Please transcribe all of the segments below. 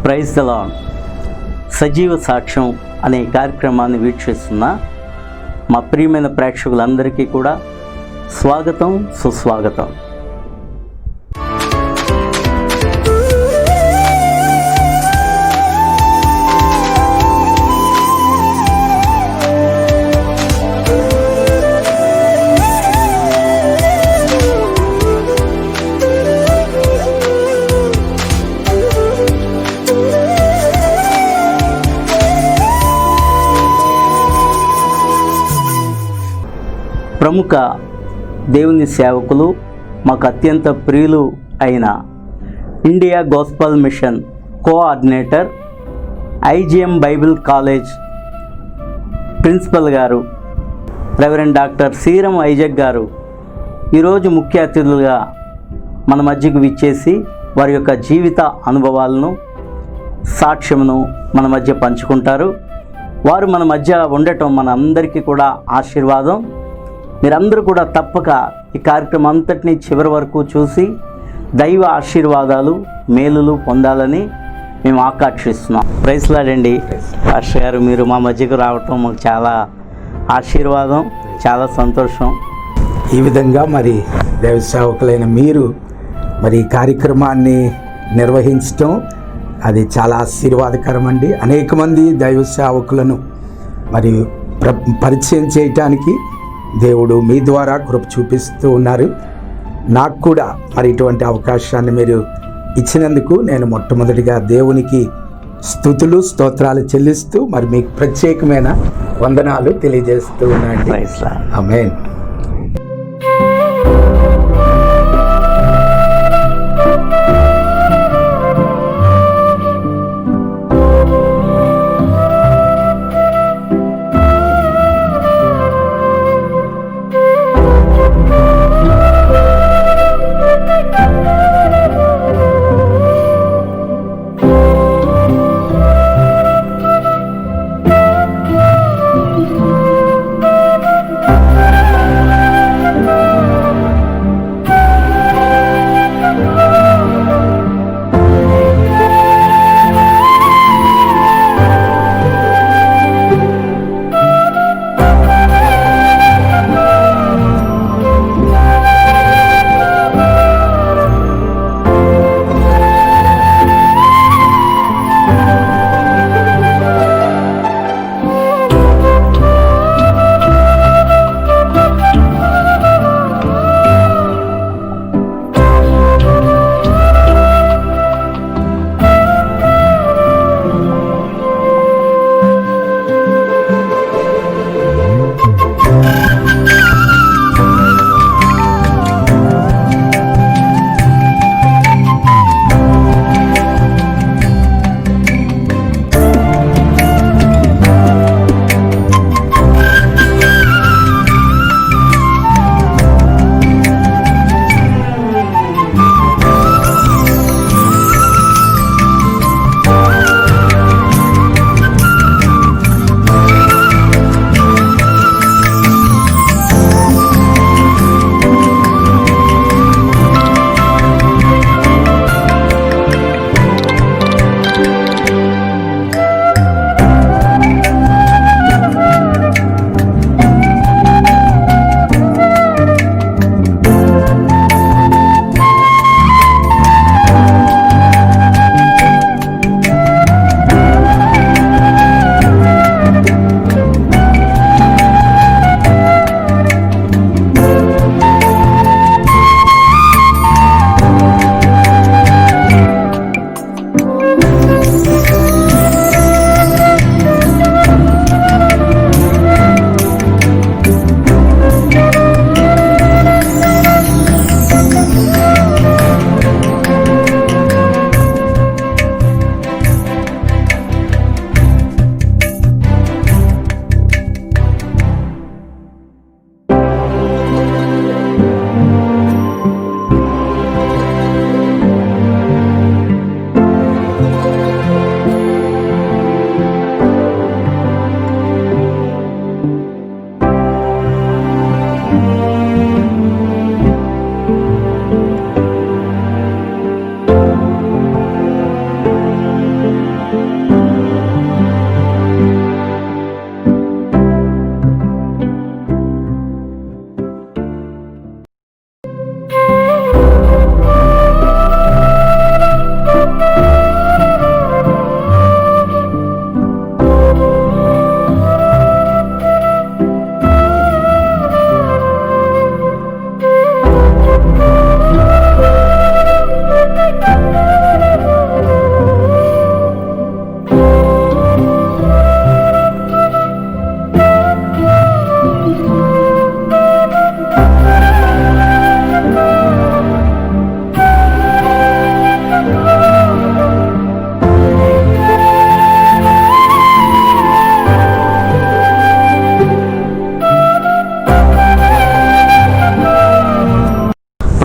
Praise the lord. సజీవ సాక్ష్యం అనే కార్యక్రమాన్ని వీక్షిస్తున్న మా ప్రియమైన ప్రేక్షకులందరికీ కూడా స్వాగతం, సుస్వాగతం. ప్రముఖ దేవుని సేవకులు, మాకు అత్యంత ప్రియులు అయిన India gospel mission coordinator, IGM Bible college principal గారు రెవరెండ్ డాక్టర్ సీరం ఐజక్ గారు ఈరోజు ముఖ్య అతిథులుగా మన మధ్యకు విచ్చేసి వారి యొక్క జీవిత అనుభవాలను, సాక్ష్యమును మన మధ్య పంచుకుంటారు. వారు మన మధ్య ఉండటం మన అందరికీ కూడా ఆశీర్వాదం. మీరందరూ కూడా తప్పక ఈ కార్యక్రమం అంతటినీ చివరి వరకు చూసి దైవ ఆశీర్వాదాలు, మేలులు పొందాలని మేము ఆకాంక్షిస్తున్నాం. ప్రైజ్ లార్డ్ అండి. పాస్టర్ గారు, మీరు మా మధ్యకు రావటం మాకు చాలా ఆశీర్వాదం, చాలా సంతోషం. ఈ విధంగా మరి దైవ సేవకులైన మీరు మరి ఈ కార్యక్రమాన్ని నిర్వహించటం అది చాలా ఆశీర్వాదకరం అండి. అనేక మంది దైవ సేవకులను మరి పరిచయం చేయటానికి దేవుడు మీ ద్వారా కృప చూపిస్తూ ఉన్నారు. నాకు కూడా మరి ఇటువంటి అవకాశాన్ని మీరు ఇచ్చినందుకు నేను మొట్టమొదటిగా దేవునికి స్తుతులు, స్తోత్రాలు చెల్లిస్తూ మరి మీకు ప్రత్యేకమైన వందనాలు తెలియజేస్తూ ఉన్నాను. ఆమేన్.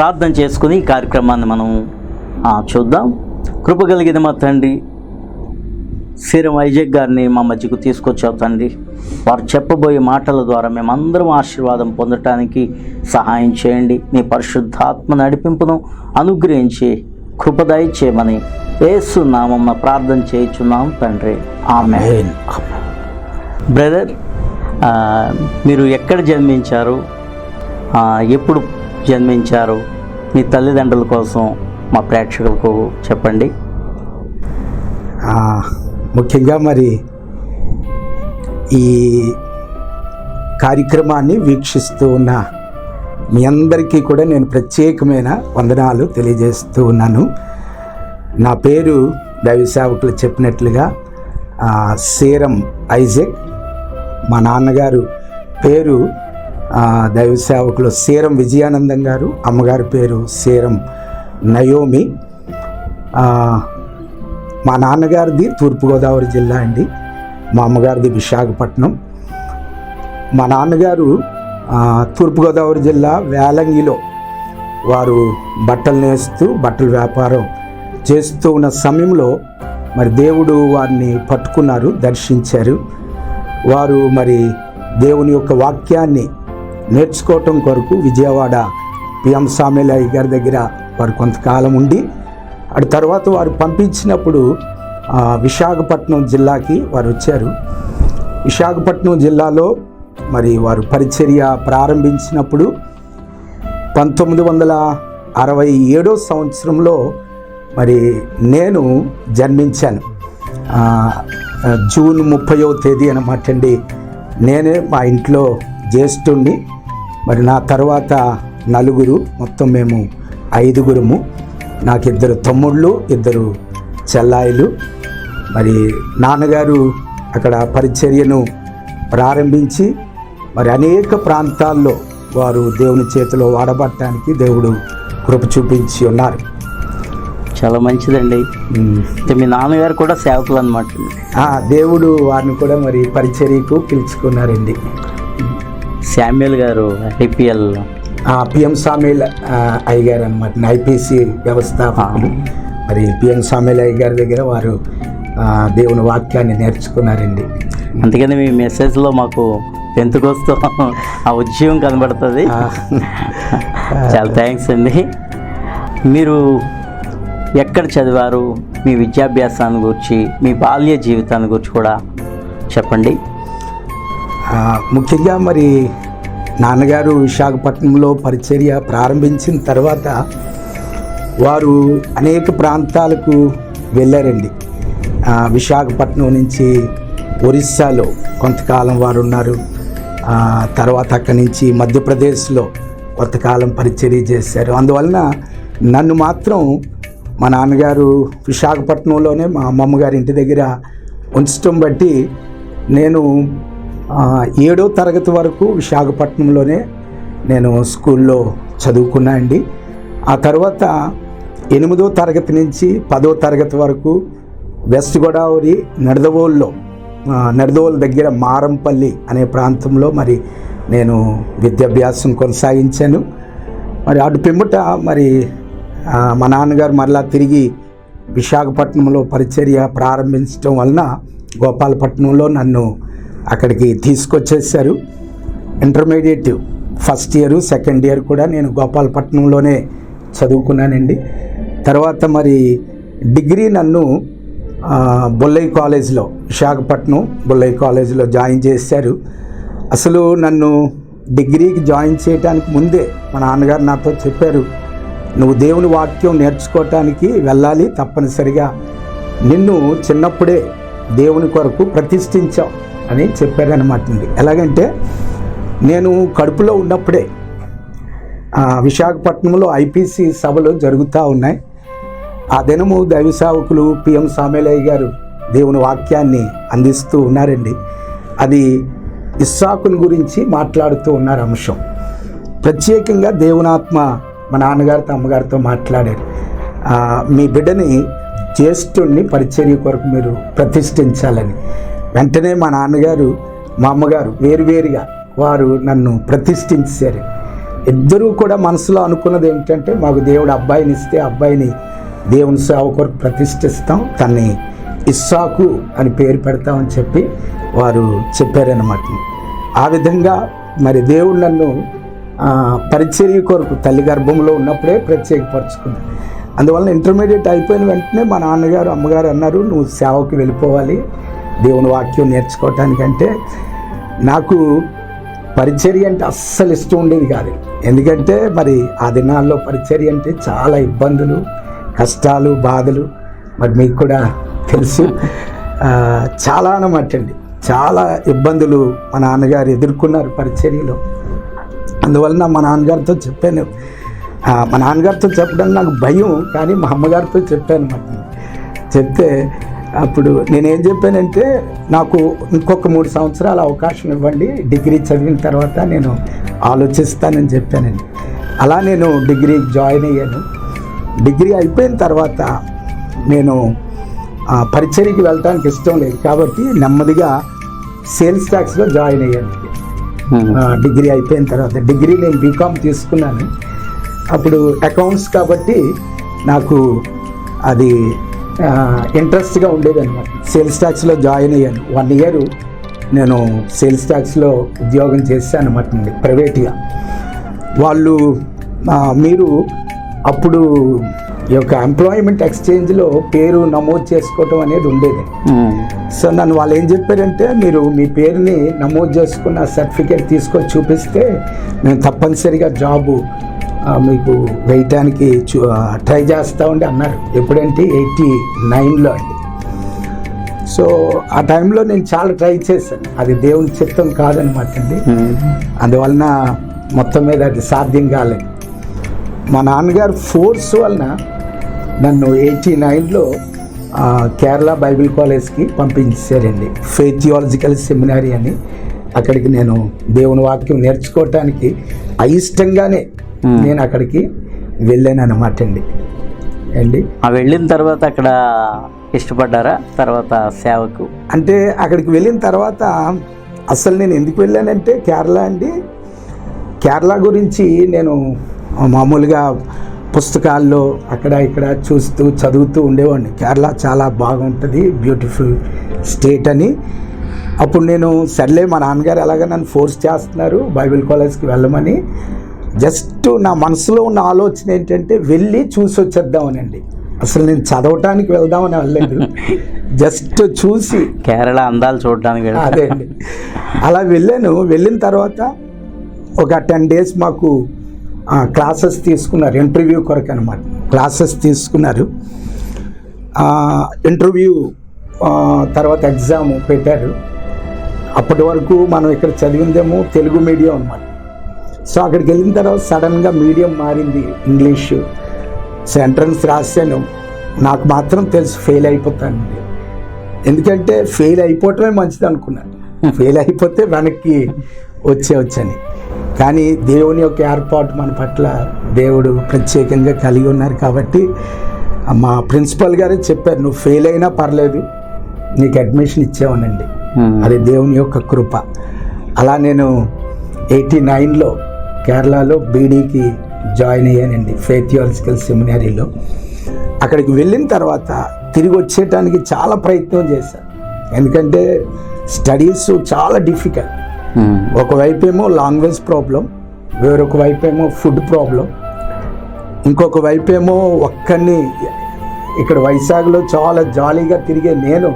ప్రార్థన చేసుకుని ఈ కార్యక్రమాన్ని మనం చూద్దాం. కృప కలిగిన మా తండ్రి, సీరం ఐజక్ గారిని మా మధ్యకు తీసుకొచ్చావు తండ్రి. వారు చెప్పబోయే మాటల ద్వారా మేమందరం ఆశీర్వాదం పొందటానికి సహాయం చేయండి. నీ పరిశుద్ధాత్మ నడిపింపును అనుగ్రహించి కృపదయ చేయమని యేసు నామమున ప్రార్థన చేయుచున్నాం తండ్రి, ఆమేన్. బ్రదర్, మీరు ఎక్కడ జన్మించారు, ఎప్పుడు జన్మించారు, మీ తల్లిదండ్రుల కోసం మా ప్రేక్షకులకు చెప్పండి. ముఖ్యంగా మరి ఈ కార్యక్రమాన్ని వీక్షిస్తూ ఉన్న మీ అందరికీ కూడా నేను ప్రత్యేకమైన వందనాలు తెలియజేస్తూ ఉన్నాను. నా పేరు దైవ సేవకులు చెప్పినట్లుగా సీరం ఐజక్. మా నాన్నగారు పేరు దైవ సేవకులు సీరం విజయానందం గారు, అమ్మగారి పేరు సీరం నయోమి. మా నాన్నగారిది తూర్పుగోదావరి జిల్లా అండి, మా అమ్మగారిది విశాఖపట్నం. మా నాన్నగారు తూర్పుగోదావరి జిల్లా వేలంగిలో వారు బట్టలు నేస్తూ బట్టల వ్యాపారం చేస్తూ ఉన్న సమయంలో మరి దేవుడు వారిని పట్టుకున్నారు, దర్శించారు. వారు మరి దేవుని యొక్క వాక్యాన్ని నేర్చుకోవటం కొరకు విజయవాడ పిఎం సామేలయ్య గారి దగ్గర వారు కొంతకాలం ఉండి, అటు తర్వాత వారు పంపించినప్పుడు విశాఖపట్నం జిల్లాకి వారు వచ్చారు. విశాఖపట్నం జిల్లాలో మరి వారు పరిచర్య ప్రారంభించినప్పుడు 1967 సంవత్సరంలో మరి నేను జన్మించాను. జూన్ 30వ తేదీ అన్నమాట అండి. నేనే మా ఇంట్లో జ్యేష్ఠుణ్ణి. మరి నా తర్వాత నలుగురు, మొత్తం మేము 5గురము. నాకు 2 తమ్ముళ్ళు, 2 చెల్లాయిలు. మరి నాన్నగారు అక్కడ పరిచర్యను ప్రారంభించి మరి అనేక ప్రాంతాల్లో వారు దేవుని చేతిలో వాడబట్టడానికి దేవుడు కృప చూపించి ఉన్నారు. చాలా మంచిదండి. మీ నాన్నగారు కూడా సేవకులు అన్నమాట. దేవుడు వారిని కూడా మరి పరిచర్యకు పిలుచుకున్నారండి. శామ్యూల్ గారు ఐపీఎల్ పిఎం సామేల్ అయ్య గారు అనమాట, ఐపీసీ వ్యవస్థాపకులు. మరి పిఎం సామేల్ అయ్య గారి దగ్గర వారు దేవుని వాక్యాన్ని నేర్చుకున్నారండి. అందుకని మీ మెసేజ్లో మాకు పెంతుకొస్తూ ఆ ఉద్యమం కనబడుతుంది. చాలా థ్యాంక్స్ అండి. మీరు ఎక్కడ చదివారు, మీ విద్యాభ్యాసాన్ని గురించి, మీ బాల్య జీవితాన్ని గురించి కూడా చెప్పండి. ముఖ్యంగా మరి నాన్నగారు విశాఖపట్నంలో పరిచర్య ప్రారంభించిన తర్వాత వారు అనేక ప్రాంతాలకు వెళ్ళారండి. విశాఖపట్నం నుంచి ఒరిస్సాలో కొంతకాలం వారు ఉన్నారు. తర్వాత అక్కడి నుంచి మధ్యప్రదేశ్లో కొంతకాలం పరిచర్య చేశారు. అందువలన నన్ను మాత్రం మా నాన్నగారు విశాఖపట్నంలోనే మా అమ్మమ్మ గారి ఇంటి దగ్గర ఉంచడం బట్టి నేను 7వ తరగతి వరకు విశాఖపట్నంలోనే నేను స్కూల్లో చదువుకున్నా అండి. ఆ తర్వాత 8వ తరగతి నుంచి 10వ తరగతి వరకు వెస్ట్ గోదావరి నడదవోలు దగ్గర మారంపల్లి అనే ప్రాంతంలో మరి నేను విద్యాభ్యాసం కొనసాగించాను. మరి అటు పిమ్మట మరి మా నాన్నగారు మరలా తిరిగి విశాఖపట్నంలో పరిచర్య ప్రారంభించడం వలన గోపాలపట్నంలో నన్ను అక్కడికి తీసుకొచ్చేసారు. Intermediate first year, second year కూడా నేను గోపాలపట్నంలోనే చదువుకున్నానండి. తర్వాత మరి డిగ్రీ నన్ను బొల్లై కాలేజ్లో, విశాఖపట్నం బొల్లై కాలేజ్లో జాయిన్ చేశారు. అసలు నన్ను డిగ్రీకి జాయిన్ చేయడానికి ముందే మా నాన్నగారు నాతో చెప్పారు, నువ్వు దేవుని వాక్యం నేర్చుకోవటానికి వెళ్ళాలి, తప్పనిసరిగా నిన్ను చిన్నప్పుడే దేవుని కొరకు ప్రతిష్ఠించావు అని చెప్పారనమాట అండి. ఎలాగంటే నేను కడుపులో ఉన్నప్పుడే విశాఖపట్నంలో ఐపీసీ సభలు జరుగుతూ ఉన్నాయి. ఆ దినము దైవ సేవకులు పిఎం సామేలయ్య గారు దేవుని వాక్యాన్ని అందిస్తూ ఉన్నారండి. అది ఇస్సాకుని గురించి మాట్లాడుతూ ఉన్నారు. అంశం ప్రత్యేకంగా దేవునాత్మ మా నాన్నగారితో అమ్మగారితో మాట్లాడారు. మీ బిడ్డని జ్యేష్ఠుణ్ణి పరిచర్య కొరకు మీరు ప్రతిష్ఠించాలని. వెంటనే మా నాన్నగారు మా అమ్మగారు వేరువేరుగా వారు నన్ను ప్రతిష్ఠించారు. ఇద్దరూ కూడా మనసులో అనుకున్నది ఏంటంటే మాకు దేవుడు అబ్బాయిని ఇస్తే అబ్బాయిని దేవుని సేవ కొరకు ప్రతిష్ఠిస్తాం, తన్ని ఇస్సాకు అని పేరు పెడతామని చెప్పి వారు చెప్పారన్నమాట. ఆ విధంగా మరి దేవుడు నన్ను పరిచర్య కొరకు తల్లి గర్భంలో ఉన్నప్పుడే ప్రత్యేకపరుచుకున్నాను. అందువల్ల ఇంటర్మీడియట్ అయిపోయిన వెంటనే మా నాన్నగారు అమ్మగారు అన్నారు, నువ్వు సేవకు వెళ్ళిపోవాలి దేవుని వాక్యం నేర్చుకోవటానికంటే. నాకు పరిచర్య అంటే అస్సలు ఇష్టం ఉండేది కాదు. ఎందుకంటే మరి ఆ దినాల్లో పరిచర్య అంటే చాలా ఇబ్బందులు, కష్టాలు, బాధలు మరి మీకు కూడా తెలుసు. చాలా అన్నమాట అండి, చాలా ఇబ్బందులు మా నాన్నగారు ఎదుర్కొన్నారు పరిచర్యలో. అందువలన మా నాన్నగారితో చెప్పాను. మా నాన్నగారితో చెప్పడం నాకు భయం, కానీ మా అమ్మగారితో చెప్పాను అన్నమాట. చెప్తే అప్పుడు నేనేం చెప్పానంటే, నాకు ఇంకొక 3 సంవత్సరాల అవకాశం ఇవ్వండి, డిగ్రీ చదివిన తర్వాత నేను ఆలోచిస్తానని చెప్పానండి. అలా నేను డిగ్రీకి జాయిన్ అయ్యాను. డిగ్రీ అయిపోయిన తర్వాత నేను పరిచర్యకి వెళ్ళటానికి ఇష్టం లేదు కాబట్టి నెమ్మదిగా సేల్స్ ట్యాక్స్లో జాయిన్ అయ్యాను. డిగ్రీ అయిపోయిన తర్వాత డిగ్రీ నేను బీకామ్ తీసుకున్నాను. అప్పుడు అకౌంట్స్ కాబట్టి నాకు అది ఇంట్రెస్ట్గా ఉండేది అనమాట. సేల్స్ ట్యాక్స్లో జాయిన్ అయ్యాను. 1 ఇయర్ నేను సేల్స్ ట్యాక్స్లో ఉద్యోగం చేశాను అనమాట, ప్రైవేట్గా. వాళ్ళు మీరు అప్పుడు ఈ యొక్క ఎంప్లాయ్మెంట్ ఎక్స్చేంజ్లో పేరు నమోదు చేసుకోవటం అనేది ఉండేది. సో నన్ను వాళ్ళు ఏం చెప్పారంటే, మీరు మీ పేరుని నమోదు చేసుకున్న సర్టిఫికేట్ తీసుకొని చూపిస్తే నేను తప్పనిసరిగా జాబు మీకు వేయటానికి ట్రై చేస్తూ ఉండి అన్నారు. ఎప్పుడంటే 89లో అండి. సో ఆ టైంలో నేను చాలా ట్రై చేశాను. అది దేవుని చిత్తం కాదనమాట అండి. అందువలన మొత్తం మీద అది సాధ్యం కాలేదు. మా నాన్నగారు ఫోర్స్ వలన నన్ను 89లో కేరళ బైబిల్ కాలేజ్కి పంపించారండి, ఫెయిత్ థియాలజికల్ సెమినరీ అని. అక్కడికి నేను దేవుని వాక్యం నేర్చుకోవటానికి అయిష్టంగానే నేను అక్కడికి వెళ్ళాను అన్నమాట అండి. వెళ్ళిన తర్వాత అక్కడ ఇష్టపడ్డారా తర్వాత సేవకు? అంటే అక్కడికి వెళ్ళిన తర్వాత అసలు నేను ఎందుకు వెళ్ళానంటే, కేరళ అండి, కేరళ గురించి నేను మామూలుగా పుస్తకాల్లో అక్కడ ఇక్కడ చూస్తూ చదువుతూ ఉండేవాడిని. కేరళ చాలా బాగుంటుంది, బ్యూటిఫుల్ స్టేట్ అని. అప్పుడు నేను సర్లే మా నాన్నగారు ఎలాగ నన్ను ఫోర్స్ చేస్తున్నారు బైబిల్ కాలేజ్కి వెళ్ళమని, జస్ట్ నా మనసులో ఉన్న ఆలోచన ఏంటంటే వెళ్ళి చూసి వచ్చేద్దామనండి. అసలు నేను చదవటానికి వెళ్దామని వెళ్ళలేదు, జస్ట్ చూసి కేరళ అందాలు చూడడానికి. అదే అండి, అలా వెళ్ళాను. వెళ్ళిన తర్వాత ఒక 10 days మాకు క్లాసెస్ తీసుకున్నారు, ఇంటర్వ్యూ కొరకు అనమాట. క్లాసెస్ తీసుకున్నారు, ఇంటర్వ్యూ తర్వాత ఎగ్జామ్ పెట్టారు. అప్పటి వరకు మనం ఇక్కడ చదివిందేమో తెలుగు మీడియం అనమాట. సో అక్కడికి వెళ్ళిన తర్వాత సడన్గా మీడియం మారింది, ఇంగ్లీషు. సో ఎంట్రన్స్ రాశాను. నాకు మాత్రం తెలుసు ఫెయిల్ అయిపోతానండి. ఎందుకంటే ఫెయిల్ అయిపోవటమే మంచిది అనుకున్నాను, ఫెయిల్ అయిపోతే వెనక్కి వచ్చని. కానీ దేవుని యొక్క ఏర్పాటు మన పట్ల దేవుడు ప్రత్యేకంగా కలిగి ఉన్నారు కాబట్టి మా ప్రిన్సిపల్ గారే చెప్పారు, నువ్వు ఫెయిల్ అయినా పర్లేదు, నీకు అడ్మిషన్ ఇచ్చేవానండి. అది దేవుని యొక్క కృప. అలా నేను 89లో కేరళలో బీడీకి జాయిన్ అయ్యానండి, ఫెయిత్ థియాలజికల్ సెమినరీలో. అక్కడికి వెళ్ళిన తర్వాత తిరిగి వచ్చేయటానికి చాలా ప్రయత్నం చేశాను. ఎందుకంటే స్టడీస్ చాలా డిఫికల్ట్. ఒకవైపు ఏమో లాంగ్వేజ్ ప్రాబ్లం, వేరొక వైపు ఏమో ఫుడ్ ప్రాబ్లం, ఇంకొక వైపు ఏమో ఒక్కడిని ఇక్కడ వైజాగ్లో చాలా జాలీగా తిరిగే నేను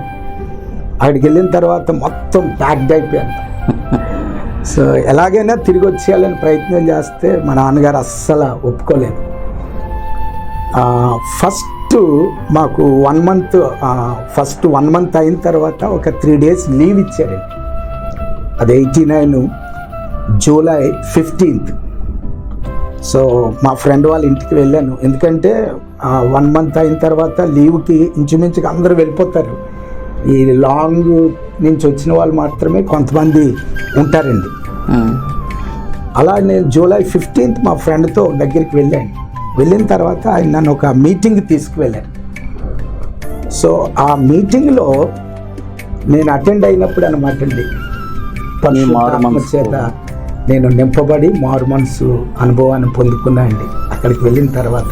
అక్కడికి వెళ్ళిన తర్వాత మొత్తం ప్యాక్డ్ అయిపోయాను. సో ఎలాగైనా తిరిగి వచ్చేయాలని ప్రయత్నం చేస్తే మా నాన్నగారు అస్సలు ఒప్పుకోలేదు. ఫస్ట్ మాకు 1 month, ఫస్ట్ 1 month అయిన తర్వాత ఒక 3 days లీవ్ ఇచ్చారండి. అది 89 July 15th. సో మా ఫ్రెండ్ వాళ్ళ ఇంటికి వెళ్ళాను. ఎందుకంటే 1 month అయిన తర్వాత లీవ్కి ఇంచుమించుగా అందరూ వెళ్ళిపోతారు. ఈ లాంగ్ నుంచి వచ్చిన వాళ్ళు మాత్రమే కొంతమంది ఉంటారండి. అలా నేను July 15th మా ఫ్రెండ్తో దగ్గరికి వెళ్ళాను. వెళ్ళిన తర్వాత ఆయన నన్ను ఒక మీటింగ్ తీసుకువెళ్ళాను. సో ఆ మీటింగ్లో నేను అటెండ్ అయినప్పుడు అనమాట అండి, పరిశుద్ధాత్మ చేత నేను నింపబడి మారు మనసు అనుభవాన్ని పొందుకున్నా అండి అక్కడికి వెళ్ళిన తర్వాత.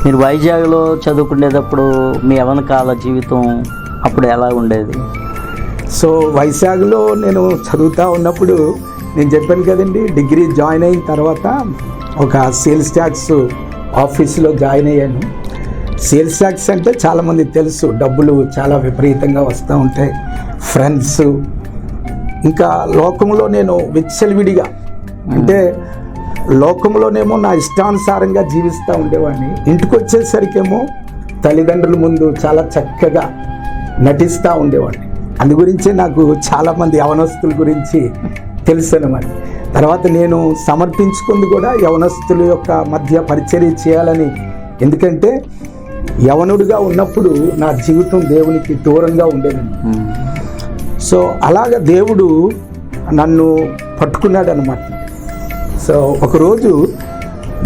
మీరు వైజాగ్లో చదువుకునేటప్పుడు మీ యవ్వన కాల జీవితం అప్పుడు ఎలా ఉండేది? సో వైజాగ్లో నేను చదువుతూ ఉన్నప్పుడు నేను చెప్పాను కదండి, డిగ్రీ జాయిన్ అయిన తర్వాత ఒక సేల్స్ ట్యాక్స్ ఆఫీసులో జాయిన్ అయ్యాను. సేల్స్ ట్యాక్స్ అంటే చాలామంది తెలుసు, డబ్బులు చాలా విపరీతంగా వస్తూ ఉంటాయి, ఫ్రెండ్స్, ఇంకా లోకంలో నేను విచ్చలవిడిగా అంటే లోకంలోనేమో నా ఇష్టానుసారంగా జీవిస్తూ ఉండేవాడిని. ఇంటికి వచ్చేసరికేమో తల్లిదండ్రుల ముందు చాలా చక్కగా నటిస్తూ ఉండేవాడిని. అందు గురించే నాకు చాలామంది యవనస్తుల గురించి తెలుసు అన్నమాట. తర్వాత నేను సమర్పించుకుంది కూడా యవనస్తుల యొక్క మధ్య పరిచర్య చేయాలని. ఎందుకంటే యవనుడిగా ఉన్నప్పుడు నా జీవితం దేవునికి దూరంగా ఉండేదండి. సో అలాగ దేవుడు నన్ను పట్టుకున్నాడు అనమాట. సో ఒకరోజు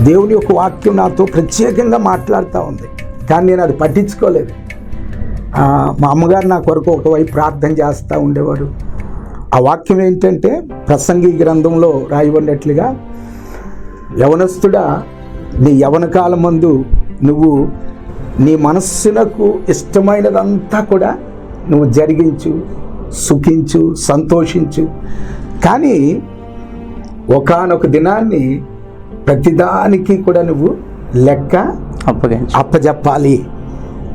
దేవుని యొక్క వాక్యం నాతో ప్రత్యేకంగా మాట్లాడుతూ ఉంది, కానీ నేను అది పట్టించుకోలేదు. మా అమ్మగారు నా కొరకు ఒకవైపు ప్రార్థన చేస్తూ ఉండేవాడు. ఆ వాక్యం ఏంటంటే ప్రసంగి గ్రంథంలో రాయబడినట్లుగా, యవనస్తుడా నీ యవన కాలమందు నువ్వు నీ మనస్సునకు ఇష్టమైనదంతా కూడా నువ్వు జరిగించు, సుఖించు, సంతోషించు, కానీ ఒకానొక దినాన్ని ప్రతిదానికి కూడా నువ్వు లెక్క అప్పజెప్పాలి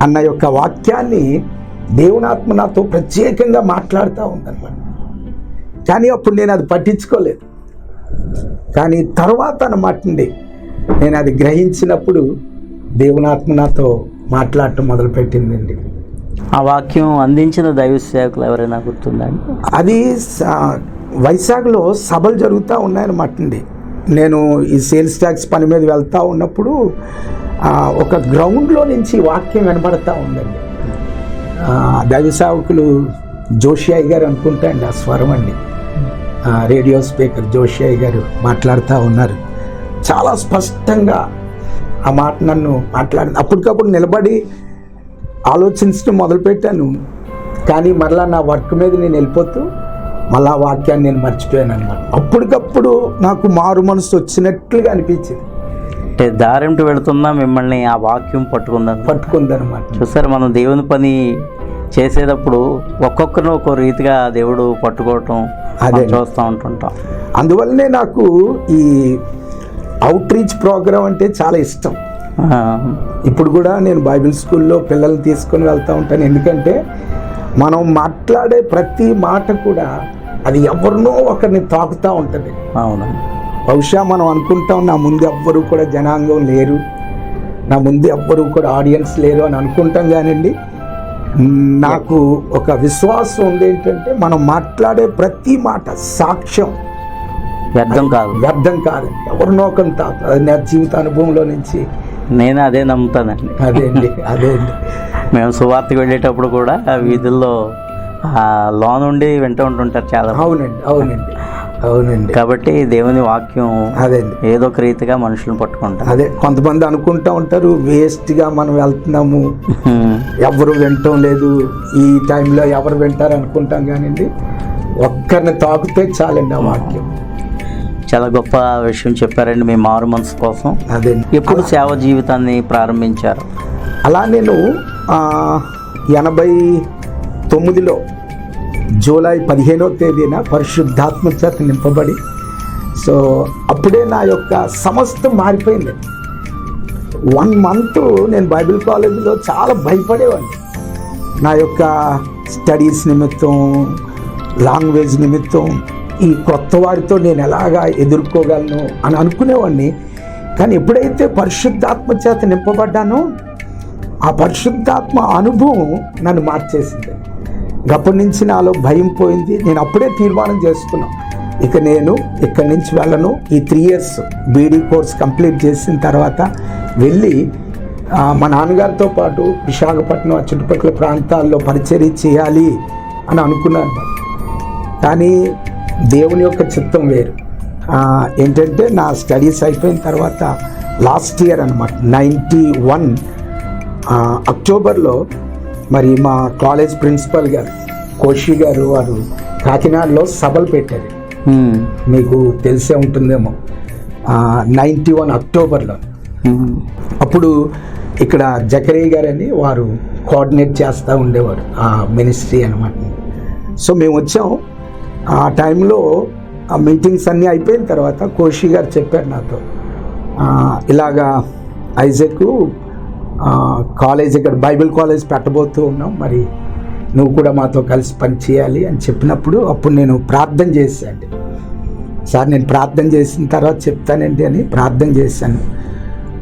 అన్న యొక్క వాక్యాన్ని దేవునాత్మ నాతో ప్రత్యేకంగా మాట్లాడుతూ ఉందన్నమాట. కానీ అప్పుడు నేను అది పట్టించుకోలేదు. కానీ తర్వాత అన్నమాట నేను అది గ్రహించినప్పుడు దేవునాత్మ నాతో మాట్లాడటం మొదలుపెట్టిందండి. ఆ వాక్యం అందించిన దైవ సేవకులు ఎవరైనా గుర్తుందండి? అది వైజాగ్లో సభలు జరుగుతూ ఉన్నాయన్నమాట అండి. నేను ఈ సేల్స్ ట్యాక్స్ పని మీద వెళ్తూ ఉన్నప్పుడు ఒక గ్రౌండ్లో నుంచి వాక్యం వినబడతా ఉందండి. దైవ సేవకులు జోషియాయ్ గారు అనుకుంటా అండి, ఆ స్వరం అండి, రేడియో స్పీకర్ జోషియాయ్ గారు మాట్లాడుతూ ఉన్నారు. చాలా స్పష్టంగా ఆ మాట నన్ను మాట్లాడింది. అప్పటికప్పుడు నిలబడి ఆలోచించడం మొదలుపెట్టాను. కానీ మరలా నా వర్క్ మీద నేను వెళ్ళిపోతూ మళ్ళా ఆ వాక్యాన్ని నేను మర్చిపోయాను అన్నమాట. అప్పటికప్పుడు నాకు మారు మనసు వచ్చినట్లుగా అనిపించింది. అంటే దారింటి వెళుతున్నా మిమ్మల్ని ఆ వాక్యం పట్టుకుందనమాట. చూసారు, మనం దేవుని పని చేసేటప్పుడు ఒక్కొక్కరిని ఒక్కో రీతిగా దేవుడు పట్టుకోవటం అదే చూస్తూ ఉంటుంటాం. అందువల్లనే నాకు ఈ అవుట్ రీచ్ ప్రోగ్రామ్ అంటే చాలా ఇష్టం. ఇప్పుడు కూడా నేను బైబిల్ స్కూల్లో పిల్లల్ని తీసుకొని వెళ్తూ ఉంటాను. ఎందుకంటే మనం మాట్లాడే ప్రతి మాట కూడా అది ఎవరినో ఒకరిని తాకుతూ ఉంటుంది. అవును, బహుశా మనం అనుకుంటాం నా ముందు ఎవ్వరూ కూడా జనాంగం లేరు, నా ముందు ఎవ్వరూ కూడా ఆడియన్స్ లేరు అని అనుకుంటాం. కానివ్వండి, నాకు ఒక విశ్వాసం ఉంది ఏంటంటే మనం మాట్లాడే ప్రతి మాట సాక్ష్యం వ్యర్థం కాదండి, ఎవరినో ఒకరిని తాకుతుంది. అది నా జీవిత అనుభవంలో నుంచి నేను అదే నమ్ముతానండి. అదే మేము సువార్తకు వెళ్ళేటప్పుడు కూడా వీధుల్లో లో నుండి వింటూ ఉంటుంటారు చాలా. అవునండి. కాబట్టి దేవుని వాక్యం అదే ఏదో ఒక రీతిగా మనుషులను పట్టుకుంటారు. అదే కొంతమంది అనుకుంటా ఉంటారు వేస్ట్గా మనం వెళ్తున్నాము, ఎవరు వింటం లేదు, ఈ టైంలో ఎవరు వింటారు అనుకుంటాం. కానివ్వండి, ఒక్కరిని తాకితే చాలండి ఆ వాక్యం. చాలా గొప్ప విషయం చెప్పారండి మీ మారు మనసు కోసం. అదే ఎప్పుడు సేవ జీవితాన్ని ప్రారంభించారు? అలా నేను 89లో జూలై 15వ తేదీన పరిశుద్ధాత్మ చేత నింపబడి, సో అప్పుడే నా యొక్క సమస్తం మారిపోయింది. 1 month నేను బైబిల్ కాలేజీలో చాలా భయపడేవాడిని. నా యొక్క స్టడీస్ నిమిత్తం, లాంగ్వేజ్ నిమిత్తం, ఈ కొత్త వారితో నేను ఎలాగా ఎదుర్కోగలను అని అనుకునేవాడిని. కానీ ఎప్పుడైతే పరిశుద్ధాత్మ చేత నింపబడ్డానో ఆ పరిశుద్ధాత్మ అనుభవం నన్ను మార్చేసింది. అప్పటి నుంచి నాలో భయం పోయింది. నేను అప్పుడే తీర్మానం చేసుకున్నాను, ఇక నేను ఇక్కడి నుంచి వెళ్ళను. ఈ 3 years బీడీ కోర్స్ కంప్లీట్ చేసిన తర్వాత వెళ్ళి మా నాన్నగారితో పాటు విశాఖపట్నం చుట్టుపక్కల ప్రాంతాల్లో పరిచర్య చేయాలి అని అనుకున్నాను. కానీ దేవుని యొక్క చిత్తం వేరు. ఏంటంటే నా స్టడీస్ అయిపోయిన తర్వాత లాస్ట్ ఇయర్ అన్నమాట 91 అక్టోబర్లో మరి మా కాలేజ్ ప్రిన్సిపల్ గారు కోషి గారు వారు కాకినాడలో సభలు పెట్టారు. మీకు తెలిసే ఉంటుందేమో, 91 అక్టోబర్లో. అప్పుడు ఇక్కడ జకరియా గారని వారు కోఆర్డినేట్ చేస్తూ ఉండేవారు ఆ మినిస్ట్రీ అనమాట. సో మేము వచ్చాం. ఆ టైంలో ఆ మీటింగ్స్ అన్నీ అయిపోయిన తర్వాత కోషి గారు చెప్పారు నాతో, ఇలాగా ఐజాక్ కాలేజ్ ఇక్కడ బైబిల్ కాలేజ్ పెట్టబోతూ ఉన్నాం, మరి నువ్వు కూడా మాతో కలిసి పని చేయాలి అని చెప్పినప్పుడు అప్పుడు నేను ప్రార్థన చేశాను. సార్ నేను ప్రార్థన చేసిన తర్వాత చెప్తానండి అని ప్రార్థన చేశాను.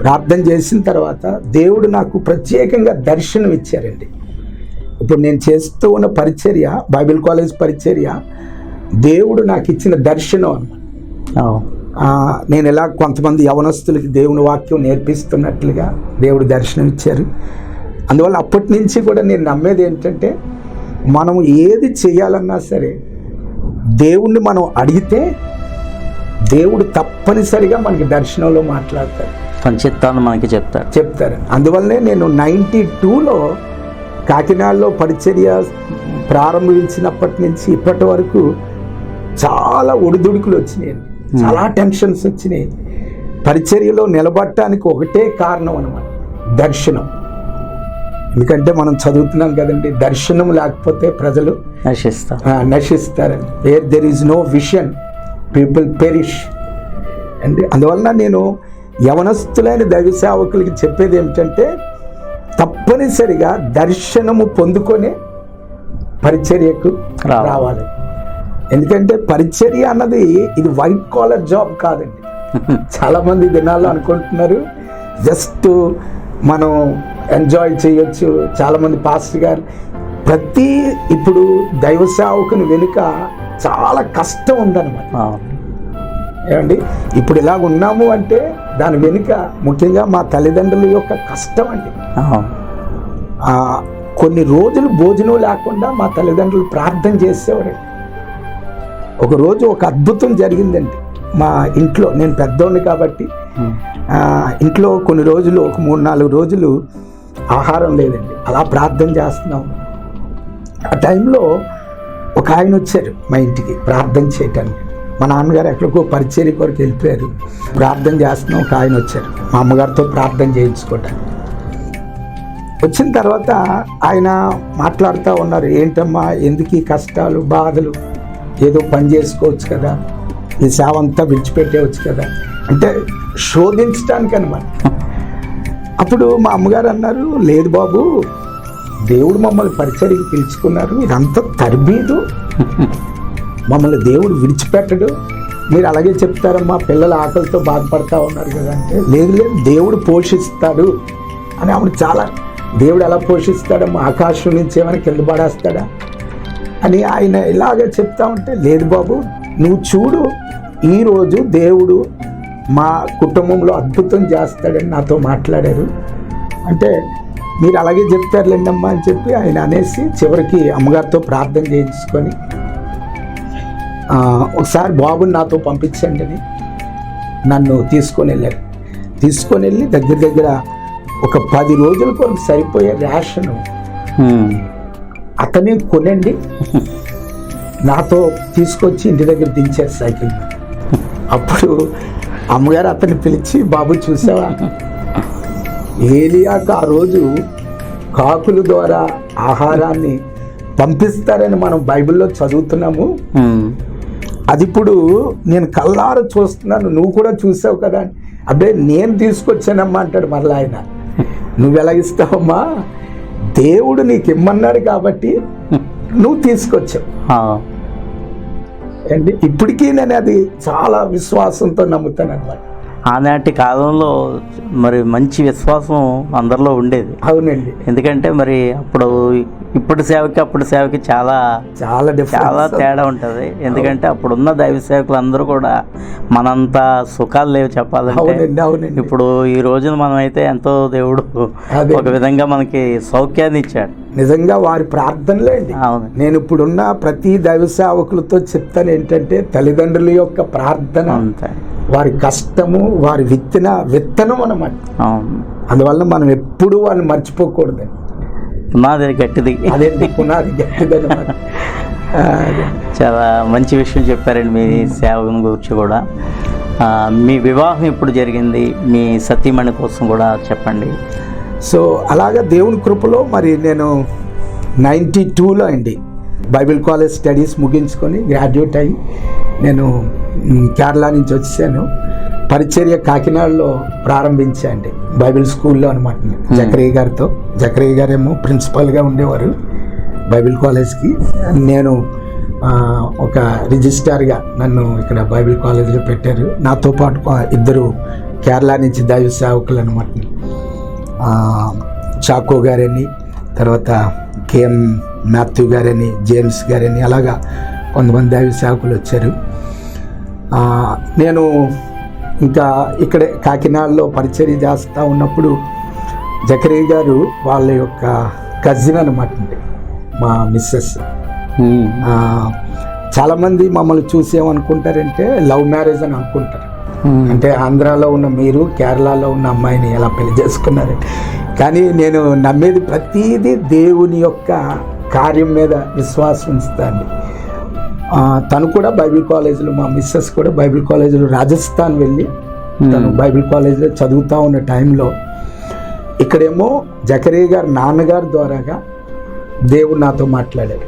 ప్రార్థన చేసిన తర్వాత దేవుడు నాకు ప్రత్యేకంగా దర్శనం ఇచ్చారండి. ఇప్పుడు నేను చేస్తూ ఉన్న పరిచర్య, బైబిల్ కాలేజ్ పరిచర్య, దేవుడు నాకు ఇచ్చిన దర్శనం అన్నమాట. నేను ఎలా కొంతమంది యవనస్తులకి దేవుని వాక్యం నేర్పిస్తున్నట్లుగా దేవుడు దర్శనం ఇచ్చారు. అందువల్ల అప్పటి నుంచి కూడా నేను నమ్మేది ఏంటంటే, మనం ఏది చేయాలన్నా సరే దేవుణ్ణి మనం అడిగితే దేవుడు తప్పనిసరిగా మనకి దర్శనంలో మాట్లాడతారు, తన చిత్తాన్ని మనకి చెప్తారు. అందువల్లనే నేను 92లో కాకినాడలో పరిచర్య ప్రారంభించినప్పటి నుంచి ఇప్పటి వరకు చాలా ఒడిదుడుకులు వచ్చినాయి, చాలా టెన్షన్స్ వచ్చినాయి. పరిచర్యలో నిలబడటానికి ఒకటే కారణం అన్నమాట, దర్శనం. ఎందుకంటే మనం చదువుతున్నాం కదండి, దర్శనం లేకపోతే ప్రజలు నశిస్తారండి. Where there is no vision people perish అండి. అందువలన నేను యవనస్తులైన దైవ సేవకులకి చెప్పేది ఏమిటంటే, తప్పనిసరిగా దర్శనము పొందుకొని పరిచర్యకు రావాలి. ఎందుకంటే పరిచర్య అన్నది ఇది వైట్ కాలర్ జాబ్ కాదండి. చాలామంది దినాల్లో అనుకుంటున్నారు జస్ట్ మనం ఎంజాయ్ చేయొచ్చు. చాలామంది పాస్టర్ గారు ఇప్పుడు దైవ సేవకుని వెనుక చాలా కష్టం ఉందన్నమాట. ఏమండి, ఇప్పుడు ఇలాగ ఉన్నాము అంటే దాని వెనుక ముఖ్యంగా మా తల్లిదండ్రుల యొక్క కష్టం అండి. కొన్ని రోజులు భోజనం లేకుండా మా తల్లిదండ్రులు ప్రార్థన చేసేవారండి. ఒకరోజు ఒక అద్భుతం జరిగిందండి మా ఇంట్లో. నేను పెద్దోడిని కాబట్టి ఇంట్లో కొన్ని రోజులు, ఒక 3-4 రోజులు ఆహారం లేదండి. అలా ప్రార్థన చేస్తున్నాం. ఆ టైంలో ఒక ఆయన వచ్చారు మా ఇంటికి ప్రార్థన చేయటానికి. మా నాన్నగారు ఎక్కడికో పరిచర్య కొరకు వెళ్ళిపోయారు. ప్రార్థన చేస్తున్నాం, ఒక ఆయన వచ్చారు మా అమ్మగారితో ప్రార్థన చేయించుకోవటానికి. వచ్చిన తర్వాత ఆయన మాట్లాడుతూ ఉన్నారు, ఏంటమ్మా ఎందుకు ఈ కష్టాలు బాధలు, ఏదో పని చేసుకోవచ్చు కదా, ఈ సేవ అంతా విడిచిపెట్టేవచ్చు కదా అంటే శోధించడానికి అనమాట. అప్పుడు మా అమ్మగారు అన్నారు, లేదు బాబు, దేవుడు మమ్మల్ని పరిచర్యకి పిలుచుకున్నారు, ఇదంతా తర్బీదు, మమ్మల్ని దేవుడు విడిచిపెట్టడు, మీరు అలాగే చెప్తారమ్మా, పిల్లల ఆకలితో బాధపడతా ఉన్నారు కదా అంటే, లేదు దేవుడు పోషిస్తాడు అని. ఆవిడ చాలా, దేవుడు ఎలా పోషిస్తాడమ్మా, ఆకాశం నుంచి ఏమైనా కింద పడేస్తాడా అని ఆయన ఇలాగే చెప్తా ఉంటే, లేదు బాబు నువ్వు చూడు, ఈరోజు దేవుడు మా కుటుంబంలో అద్భుతం చేస్తాడని నాతో మాట్లాడారు అంటే, మీరు అలాగే చెప్తారులేండమ్మా అని చెప్పి ఆయన అనేసి చివరికి అమ్మగారితో ప్రార్థన చేయించుకొని, ఒకసారి బాబుని నాతో పంపించండి అని నన్ను తీసుకొని వెళ్ళారు. తీసుకొని వెళ్ళి దగ్గర ఒక 10 రోజుల కొరకు సరిపోయే రేషను అతనే కొనండి నాతో తీసుకొచ్చి ఇంటి దగ్గర దించారు సైకిల్. అప్పుడు అమ్మగారు అతన్ని పిలిచి, బాబు చూసావా, ఏలియాకు ఆ రోజు కాకుల ద్వారా ఆహారాన్ని పంపిస్తారని మనం బైబిల్లో చదువుతున్నాము, అది ఇప్పుడు నేను కళ్ళారా చూస్తున్నాను, నువ్వు కూడా చూసావు కదా. అబ్బే నేను తీసుకొచ్చానమ్మా అంటాడు మరలా ఆయన. నువ్వు ఎలా ఇస్తావమ్మా, దేవుడు నీకు ఇమ్మన్నాడు కాబట్టి నువ్వు తీసుకొచ్చావు అండి. ఇప్పటికీ నేను అది చాలా విశ్వాసంతో నమ్ముతాను అన్నమాట. ఆనాటి కాలంలో మరి మంచి విశ్వాసం అందరిలో ఉండేది. అవునండి. ఎందుకంటే మరి ఇప్పుడు సేవకి చాలా తేడా ఉంటుంది. ఎందుకంటే అప్పుడున్న దైవ సేవకులు అందరూ కూడా మనంత సుఖాలు లేవు చెప్పాలంటే. ఇప్పుడు ఈ రోజున మనం అయితే ఎంతో దేవుడు ఒక విధంగా మనకి సౌఖ్యాన్ని ఇచ్చాడు. నిజంగా వారి ప్రార్థనలే అండి. నేను ఇప్పుడున్న ప్రతి దైవ సేవకులతో చెప్తాను ఏంటంటే, తల్లిదండ్రుల యొక్క ప్రార్థన, వారి కష్టము, వారి విత్తనం అన్నమాట. అందువల్ల మనం ఎప్పుడు వాళ్ళని మర్చిపోకూడదు. పునాది గట్టిది. అదేంటి పునాది గట్టిది అన్నమాట. చాలా మంచి విషయం చెప్పారండి మీ సేవను గురించి కూడా. మీ వివాహం ఎప్పుడు జరిగింది, మీ సతీమణి కోసం కూడా చెప్పండి. సో అలాగా దేవుని కృపలో మరి నేను 92లో అండి బైబిల్ కాలేజ్ స్టడీస్ ముగించుకొని గ్రాడ్యుయేట్ అయ్యి నేను కేరళ నుంచి వచ్చాను. పరిచర్య కాకినాడలో ప్రారంభించండి బైబిల్ స్కూల్లో అనమాట. జకరయ్య గారితో, జకరయ్య గారేమో ప్రిన్సిపల్గా ఉండేవారు బైబిల్ కాలేజ్కి. నేను ఒక రిజిస్ట్రార్గా నన్ను ఇక్కడ బైబిల్ కాలేజీలో పెట్టారు. నాతో పాటు ఇద్దరు కేరళ నుంచి దైవ సేవకులు అనమాట, చాకో గారని, తర్వాత కేఎం మాథ్యూ గారని, జేమ్స్ గారని, అలాగా కొంతమంది దైవ సేవకులు వచ్చారు. నేను ఇంకా ఇక్కడే కాకినాడలో పరిచర్య చేస్తూ ఉన్నప్పుడు జకరయ్య గారు వాళ్ళ యొక్క కజిన్ అనమాట మా మిస్సెస్. చాలామంది మమ్మల్ని చూసి ఏమనుకుంటారంటే లవ్ మ్యారేజ్ అని అనుకుంటారు. అంటే ఆంధ్రాలో ఉన్న మీరు కేరళలో ఉన్న అమ్మాయిని ఎలా పెళ్లి చేసుకున్నారంటే, కానీ నేను నమ్మేది ప్రతీదీ దేవుని యొక్క కార్యం మీద విశ్వాసం ఉంచుతాను. తను కూడా బైబిల్ కాలేజీలో, మా మిస్సెస్ కూడా బైబిల్ కాలేజీలో రాజస్థాన్ వెళ్ళి తను బైబిల్ కాలేజీలో చదువుతూ ఉన్న టైంలో ఇక్కడేమో జకరయ్య గారు నాన్నగారి ద్వారాగా దేవుడు నాతో మాట్లాడాడు,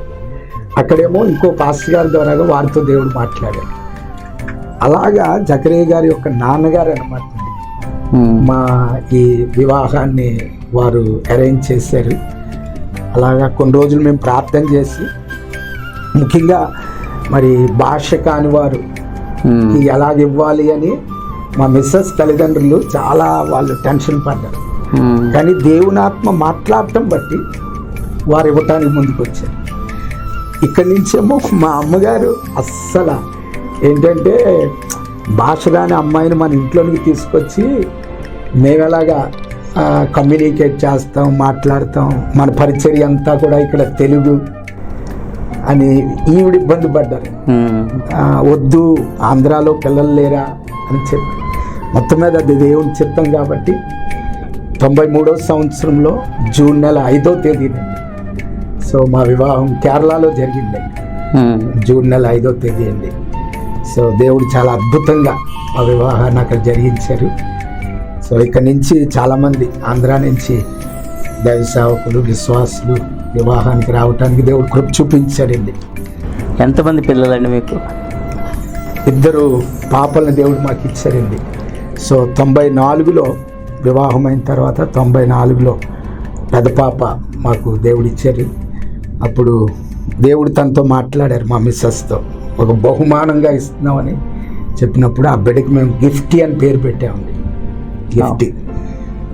అక్కడేమో ఇంకో పాస్టర్ గారి ద్వారాగా వారితో దేవుడు మాట్లాడాడు. అలాగా జకరయ్య గారి యొక్క నాన్నగారు అన్నమాట మా ఈ వివాహాన్ని వారు అరేంజ్ చేశారు. అలాగా కొన్ని రోజులు మేము ప్రార్థన చేసి, ముఖ్యంగా మరి భాష కాని వారు ఎలాగ ఇవ్వాలి అని మా మిస్సెస్ తల్లిదండ్రులు చాలా వాళ్ళు టెన్షన్ పడ్డారు. కానీ దేవుని ఆత్మ మాట్లాడటం బట్టి వారు ఇవ్వటానికి ముందుకు వచ్చారు. ఇక్కడి నుంచేమో మా అమ్మగారు అస్సలు ఏంటంటే భాష రాని అమ్మాయిని మన ఇంట్లోనికి తీసుకొచ్చి మేము ఎలాగా కమ్యూనికేట్ చేస్తాం, మాట్లాడతాం, మన పరిచర్య అంతా కూడా ఇక్కడ తెలుగు అని ఈవిడ ఇబ్బంది పడ్డారు. వద్దు, ఆంధ్రాలో పిల్లలు లేరా అని చెప్పి, మొత్తం మీద అది దేవుని చిత్తం కాబట్టి 93వ సంవత్సరంలో జూన్ నెల 5వ తేదీనండి. సో మా వివాహం కేరళలో జరిగిందండి, జూన్ నెల 5వ తేదీ అండి. సో దేవుడు చాలా అద్భుతంగా ఆ వివాహాన్ని అక్కడ జరిగించారు. సో ఇక్కడి నుంచి చాలామంది ఆంధ్ర నుంచి దైవ సేవకులు, విశ్వాసులు వివాహానికి రావటానికి దేవుడు కృప చూపించాడండి. ఎంతమంది పిల్లలండి మీకు? 2 పాపలను దేవుడు మాకు ఇచ్చారండి. సో 94లో వివాహం అయిన తర్వాత 94లో పెద్ద పాప మాకు దేవుడు ఇచ్చారు. అప్పుడు దేవుడు తనతో మాట్లాడారు మా మిస్సెస్తో, ఒక బహుమానంగా ఇస్తున్నామని చెప్పినప్పుడు ఆ బిడ్డకి మేము గిఫ్టీ అని పేరు పెట్టామండి, గిఫ్టీ.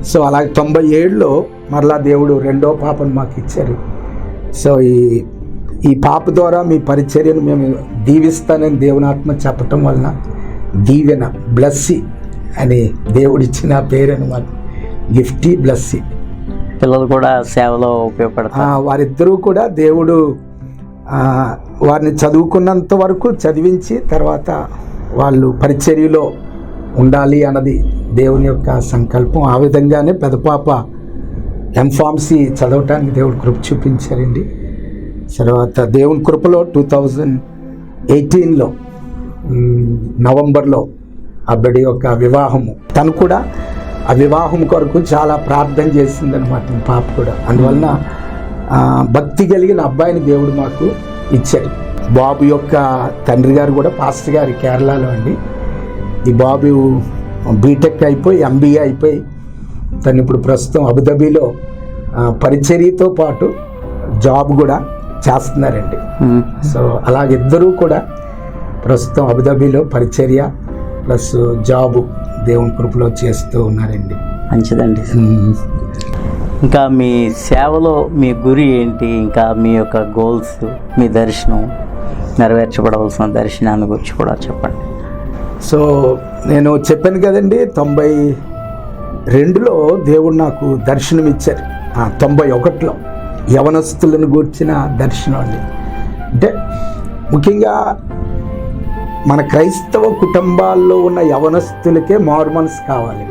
సో అలాగే 97లో మరలా దేవుడు 2వ పాపను మాకు ఇచ్చారు. సో ఈ పాప ద్వారా మీ పరిచర్యను మేము దీవిస్తానని దేవుని ఆత్మ చెప్పటం వలన దీవెన, బ్లస్సీ అని దేవుడిచ్చిన పేరు అనమాట, గిఫ్టీ బ్లస్సీ. పిల్లలు కూడా సేవలో ఉపయోగపడతారు. వారిద్దరూ కూడా దేవుడు వారిని చదువుకున్నంత వరకు చదివించి తర్వాత వాళ్ళు పరిచర్యలో ఉండాలి అన్నది దేవుని యొక్క సంకల్పం. ఆ విధంగానే పెద్ద పాప ఎంఫార్మసీ చదవటానికి దేవుడు కృప చూపించారండి. తర్వాత దేవుని కృపలో 2018లో నవంబర్లో ఆ బిడ్డ యొక్క వివాహము, తను కూడా ఆ వివాహం కొరకు చాలా ప్రార్థన చేసిందనమాట పాప కూడా. అందువలన భక్తి కలిగిన అబ్బాయిని దేవుడు మాకు ఇచ్చారు. బాబు యొక్క తండ్రి గారు కూడా పాస్టర్ గారు కేరళలో అండి. ఈ బాబు బీటెక్ అయిపోయి MBA అయిపోయి తను ఇప్పుడు ప్రస్తుతం అబుదాబిలో పరిచర్యతో పాటు జాబ్ కూడా చేస్తున్నారండి. సో అలాగిద్దరూ కూడా ప్రస్తుతం అబుదాబిలో పరిచర్య ప్లస్ జాబు దేవుని కృపలో చేస్తూ ఉన్నారండి. మంచిదండి. ఇంకా మీ సేవలో మీ గురి ఏంటి? ఇంకా మీ యొక్క గోల్స్, మీ దర్శనం, నెరవేర్చబడవలసిన దర్శనాన్ని గురించి కూడా చెప్పండి. సో నేను చెప్పాను కదండి, 92లో దేవుడు నాకు దర్శనం ఇచ్చారు. 91లో యవనస్తులను గూర్చిన దర్శనం అండి. అంటే ముఖ్యంగా మన క్రైస్తవ కుటుంబాల్లో ఉన్న యవనస్తులకే మారు మనసు కావాలి.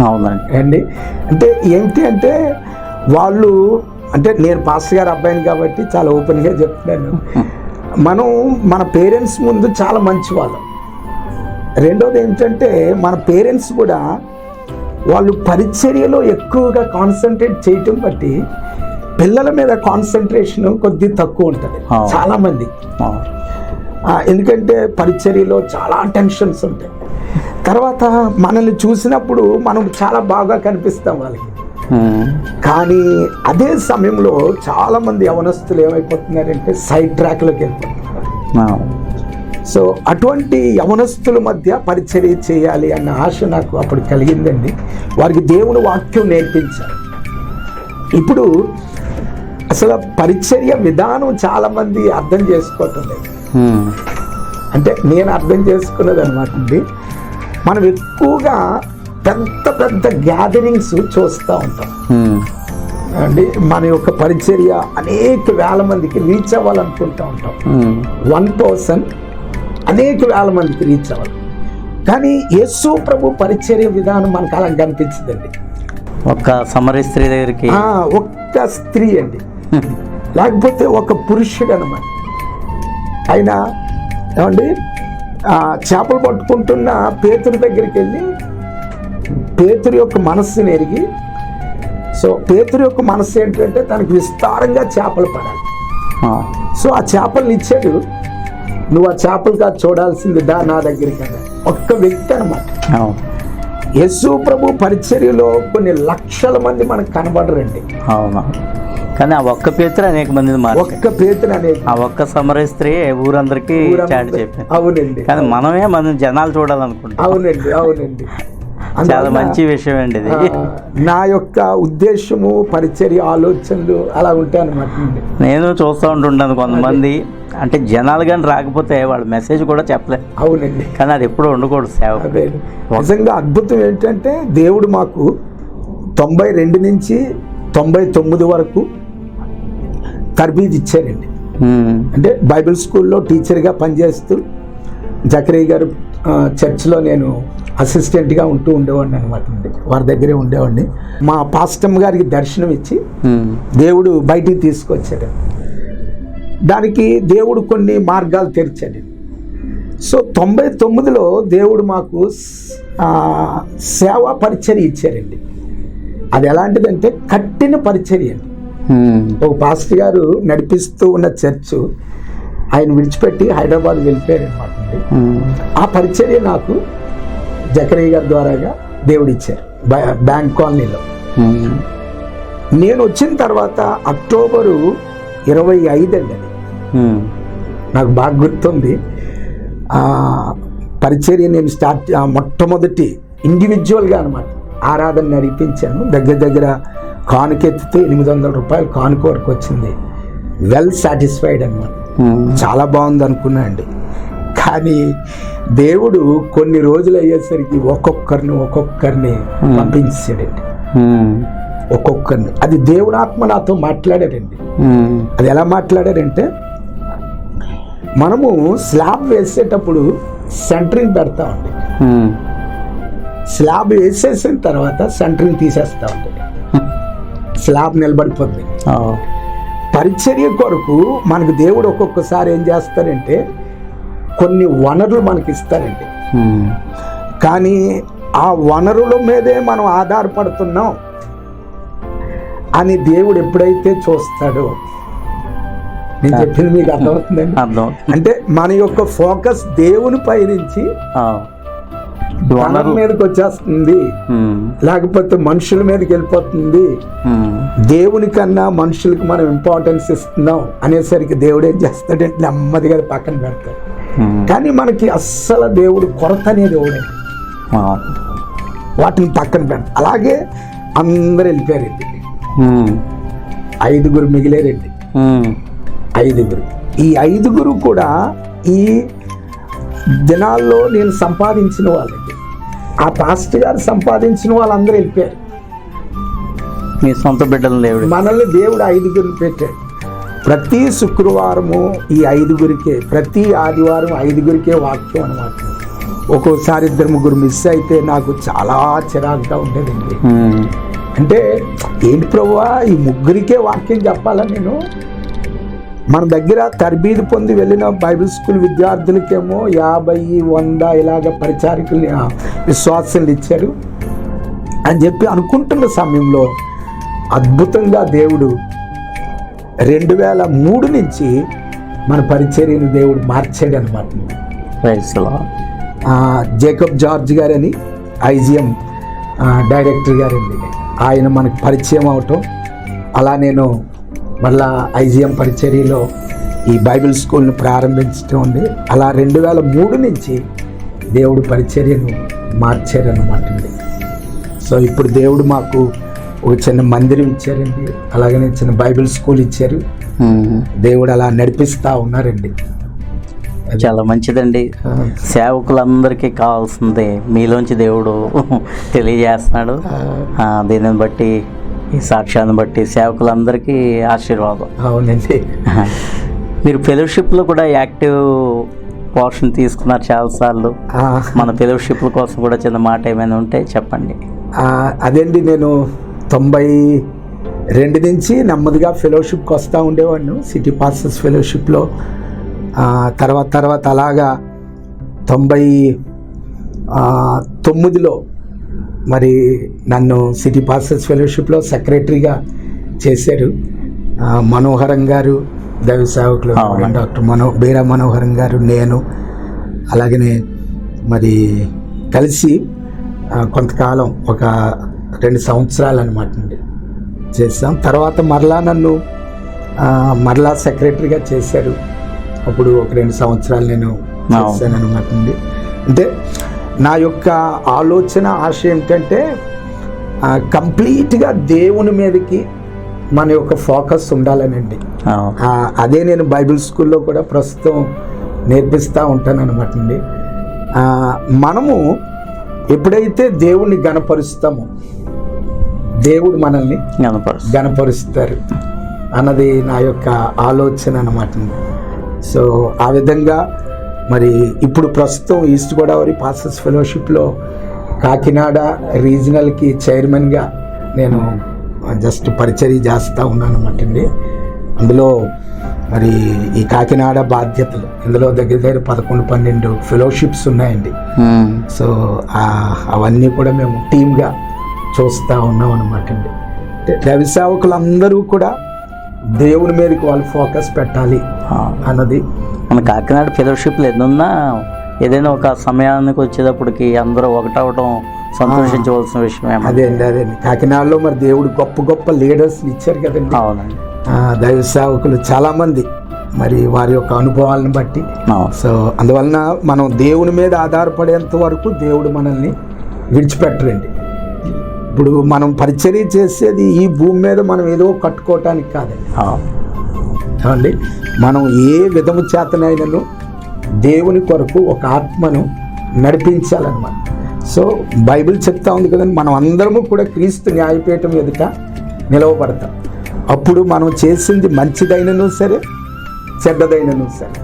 అవునండి అండి. అంటే ఏంటి అంటే వాళ్ళు, అంటే నేను పాస్టర్ గారు అబ్బాయిని కాబట్టి చాలా ఓపెన్గా చెప్తున్నాను. మనం మన పేరెంట్స్ ముందు చాలా మంచి వాళ్ళం. రెండోది ఏంటంటే మన పేరెంట్స్ కూడా వాళ్ళు పరిచర్యలో ఎక్కువగా కాన్సన్ట్రేట్ చేయటం బట్టి పిల్లల మీద కాన్సన్ట్రేషన్ కొద్ది తక్కువ ఉంటుంది చాలామంది. ఎందుకంటే పరిచర్యలో చాలా టెన్షన్స్ ఉంటాయి. తర్వాత మనల్ని చూసినప్పుడు మనం చాలా బాగా కనిపిస్తాం వాళ్ళకి. కానీ అదే సమయంలో చాలామంది యవనస్తులు ఏమైపోతున్నారంటే సైడ్ ట్రాక్లోకి వెళ్ళిపోతున్నారు. సో అటువంటి యవనస్తుల మధ్య పరిచర్య చేయాలి అన్న ఆశ నాకు అప్పుడు కలిగిందండి. వారికి దేవుని వాక్యం నేర్పించారు. ఇప్పుడు అసలు పరిచర్య విధానం చాలామంది అర్థం చేసుకోవటం లేదు. అంటే నేను అర్థం చేసుకున్నది అనమాట అండి, మనం ఎక్కువగా పెద్ద పెద్ద గ్యాదరింగ్స్ చూస్తూ ఉంటాం అండి. మన యొక్క పరిచర్య అనేక వేల మందికి రీచ్ అవ్వాలనుకుంటూ ఉంటాం. 1 పర్సన్ అనేక వేల మందికి రీచ్ అవ్వాలి. కానీ యేసు ప్రభు పరిచర్య విధానం మనకు అలా కనిపించదండి. ఒక్క సమరీ స్త్రీ దగ్గరికి ఒక్క స్త్రీ అండి, లేకపోతే ఒక పురుషుడు అనమాట. ఆయన ఏమండి చేపలు పట్టుకుంటున్న పేతురు దగ్గరికి వెళ్ళి పేతురు యొక్క మనస్సుని ఎరిగి, సో పేతురు యొక్క మనస్సు ఏంటంటే తనకు విస్తారంగా చేపలు పడాలి. సో ఆ చేపలను ఇచ్చాడు. నువ్వు ఆ చేపలు కాదు చూడాల్సింది దా నా దగ్గరికి కదా. ఒక్క వ్యక్తి అనమాట. యేసు ప్రభు పరిచర్యలో కొన్ని లక్షల మంది మనకు కనబడరండి. అవునా? కానీ ఆ ఒక్క పేతురు అనేక మంది, ఒక్క పేతురు అనేక, ఆ ఒక్క సమరీ స్త్రీ ఊరందరికీ చాటి చెప్పాను. అవునండి. కానీ మనం జనాలు చూడాలనుకుంటాం. అవునండి, అవునండి. చాలా మంచి విషయం అండి ఇది. నా యొక్క ఉద్దేశము పరిచర్య ఆలోచనలు అలా ఉంటాయి అనమాట. నేను చూస్తూ ఉంటుంటాను కొంతమంది అంటే జనాలు కానీ రాకపోతే వాళ్ళ మెసేజ్ కూడా చెప్పలేదు. అవునండి. కానీ అది ఎప్పుడూ ఉండకూడదు సేవ. నిజంగా అద్భుతం ఏంటంటే దేవుడు మాకు 92 నుంచి 99 వరకు తర్బీదు ఇచ్చారండి. అంటే బైబిల్ స్కూల్లో టీచర్గా పనిచేస్తూ జకరయ్య గారు చర్చ్లో నేను అసిస్టెంట్గా ఉంటూ ఉండేవాడిని అనమాట. వారి దగ్గరే ఉండేవాడిని. మా పాస్టమ్ గారికి దర్శనం ఇచ్చి దేవుడు బయటికి తీసుకొచ్చాడు. దానికి దేవుడు కొన్ని మార్గాలు తెరిచాడు. సో 99లో దేవుడు మాకు సేవా పరిచర్య ఇచ్చారండి. అది ఎలాంటిదంటే కట్టిన పరిచర్య అండి. ఒక పాస్టర్ గారు నడిపిస్తూ ఉన్న చర్చ్ ఆయన విడిచిపెట్టి హైదరాబాద్ వెళ్ళిపోయారు అనమాట. ఆ పరిచర్య నాకు జకరయ్య గారి ద్వారాగా దేవుడు ఇచ్చారు బ్యాంక్ కాలనీలో. నేను వచ్చిన తర్వాత అక్టోబరు 25 అండి అది నాకు బాగా గుర్తుంది. పరిచర్య నేను మొట్టమొదటి ఇండివిజువల్గా అనమాట ఆరాధన నడిపించాను. దగ్గర కానుకెత్తితే 800 రూపాయలు కానుక వరకు వచ్చింది. వెల్ సాటిస్ఫైడ్ అనమాట. చాలా బాగుంది అనుకున్నా అండి. కానీ దేవుడు కొన్ని రోజులు అయ్యేసరికి ఒక్కొక్కరిని పంపించాడండి. ఒక్కొక్కరిని. అది దేవుడు ఆత్మ నాతో మాట్లాడారండి. అది ఎలా మాట్లాడారంటే, మనము స్లాబ్ వేసేటప్పుడు సెంటరింగ్ పెడతామండి. స్లాబ్ వేసేసిన తర్వాత సెంటరింగ్ తీసేస్తా ఉంటుంది. స్లాబ్ నిలబడిపోతుంది. పరిచర్య కొరకు మనకు దేవుడు ఒక్కొక్కసారి ఏం చేస్తారంటే కొన్ని వనరులు మనకి ఇస్తారండి. కానీ ఆ వనరుల మీదే మనం ఆధారపడుతున్నాం అని దేవుడు ఎప్పుడైతే చూస్తాడో, నేను చెప్పింది మీకు అర్థమవుతుందండి. అంటే మన యొక్క ఫోకస్ దేవుని పై నుంచి వనరుల మీదకి వచ్చేస్తుంది, లేకపోతే మనుషుల మీదకి వెళ్ళిపోతుంది. దేవుని కన్నా మనుషులకి మనం ఇంపార్టెన్స్ ఇస్తున్నాం అనేసరికి దేవుడు ఏం చేస్తాడంటే నెమ్మదిగా పక్కన పెడతాడు. కానీ మనకి అస్సలు దేవుడు కొరత అనే దేవుడు వాటిని పక్కన పెడతాడు. అలాగే అందరు వెళ్ళిపోయారండి. 5 మిగిలేరండి. 5. ఈ 5 కూడా ఈ దినాల్లో నేను సంపాదించిన వాళ్ళండి. ఆ పాస్టర్ గారు సంపాదించిన వాళ్ళందరూ వెళ్ళిపోయారు. మీ సొంత బిడ్డలు దేవుడు మనల్ని దేవుడు 5 పెట్టాడు. ప్రతి శుక్రవారము ఈ 5 ప్రతి ఆదివారం 5 వాక్యం అనమాట. ఒక్కోసారి 2-3 మిస్ అయితే నాకు చాలా చిరాకుగా ఉండేదండి. అంటే ఏంటి ప్రభువా ఈ 3 వాక్యం చెప్పాలా నేను? మన దగ్గర తర్బీదు పొంది వెళ్ళిన బైబిల్ స్కూల్ విద్యార్థులకేమో 50, 100 ఇలాగ పరిచారికుల్ని విశ్వాసాలు ఇచ్చారు అని చెప్పి అనుకుంటున్న సమయంలో అద్భుతంగా దేవుడు 2003 నుంచి మన పరిచర్యను దేవుడు మార్చాడు అనమాట. జేకబ్ జార్జ్ గారని ఐజిఎం డైరెక్టర్ గారండి, ఆయన మనకు పరిచయం అవటం, అలా నేను మళ్ళా ఐజిఎం పరిచర్యలో ఈ బైబిల్ స్కూల్ని ప్రారంభించడం ఉంది. అలా 2003 నుంచి దేవుడు పరిచర్యను మార్చారన్నమాట అండి. సో ఇప్పుడు దేవుడు మాకు ఒక చిన్న మందిరం ఇచ్చారండి, అలాగనే చిన్న బైబిల్ స్కూల్ ఇచ్చారు. దేవుడు అలా నడిపిస్తూ ఉన్నారండి. చాలా మంచిదండి. సేవకులందరికీ కావాల్సిందే మీలోంచి దేవుడు తెలియజేస్తున్నాడు. దీనిని బట్టి, ఈ సాక్ష్యాన్ని బట్టి సేవకులందరికీ ఆశీర్వాదం. అవునండి. మీరు ఫెలోషిప్లో కూడా యాక్టివ్ పోర్షన్ తీసుకున్నారు చాలాసార్లు. మన ఫెలోషిప్ల కోసం కూడా చిన్న మాట ఏమైనా ఉంటే చెప్పండి. అదేండి, నేను 92 నుంచి నెమ్మదిగా ఫెలోషిప్కి వస్తూ ఉండేవాడిని, సిటీ పాస్టర్స్ ఫెలోషిప్లో. తర్వాత అలాగా 99లో మరి నన్ను సిటీ పాస్టర్స్ ఫెలోషిప్లో సెక్రటరీగా చేశారు. మనోహరం గారు, దైవ సేవకులు డాక్టర్ బీరా మనోహరం గారు, నేను అలాగనే మరి కలిసి కొంతకాలం ఒక 2 సంవత్సరాలు అనమాట అండి చేసాం. తర్వాత మరలా నన్ను మరలా సెక్రటరీగా చేశారు. అప్పుడు ఒక 2 సంవత్సరాలు నేను చేశాను అనమాట అండి. అంటే నా యొక్క ఆలోచన, ఆశ ఏమిటంటే కంప్లీట్గా దేవుని మీదకి మన యొక్క ఫోకస్ ఉండాలనండి. అదే నేను బైబిల్ స్కూల్లో కూడా ప్రస్తుతం నేర్పిస్తూ ఉంటాను అనమాట అండి. మనము ఎప్పుడైతే దేవుణ్ణి గణపరుస్తామో దేవుడు మనల్ని గణపరుస్తారు అన్నది నా యొక్క ఆలోచన అనమాట. సో ఆ విధంగా మరి ఇప్పుడు ప్రస్తుతం ఈస్ట్ గోదావరి పాస్టర్స్ ఫెలోషిప్లో కాకినాడ రీజనల్కి చైర్మన్గా నేను జస్ట్ పరిచర్య చేస్తూ ఉన్నాను అనమాట అండి. అందులో మరి ఈ కాకినాడ బాధ్యతలు, ఇందులో దగ్గర 11-12 ఫెలోషిప్స్ ఉన్నాయండి. సో అవన్నీ కూడా మేము టీమ్గా చూస్తూ ఉన్నాం అనమాట అండి. దైవ సేవకులందరూ కూడా దేవుని మీదకి వాళ్ళు ఫోకస్ పెట్టాలి అన్నది. మన కాకినాడ ఫెలోషిప్లు ఎన్నున్నా ఏదైనా ఒక సమయానికి వచ్చేటప్పటికి అందరూ ఒకటవడం సంతోషించవలసిన విషయమే. అదే అండి. కాకినాడలో మరి దేవుడు గొప్ప లీడర్స్ని ఇచ్చారు కదండి. అవునండి. దైవ సేవకులు చాలామంది మరి వారి యొక్క అనుభవాలను బట్టి. సో అందువలన మనం దేవుని మీద ఆధారపడేంత వరకు దేవుడు మనల్ని విడిచిపెట్టరండి. ఇప్పుడు మనం పరిచర్య చేసేది ఈ భూమి మీద మనం ఏదో కట్టుకోవటానికి కాదండి. ఏమండి, మనం ఏ విధము చేతనైనను దేవుని కొరకు ఒక ఆత్మను నడిపించాలన్నమాట. సో బైబిల్ చెప్తా ఉంది కదండి, మనం అందరము కూడా క్రీస్తు న్యాయపీఠం ఎదుట నిలవబడతాం. అప్పుడు మనం చేసింది మంచిదైనను సరే, చెడ్డదైనను సరే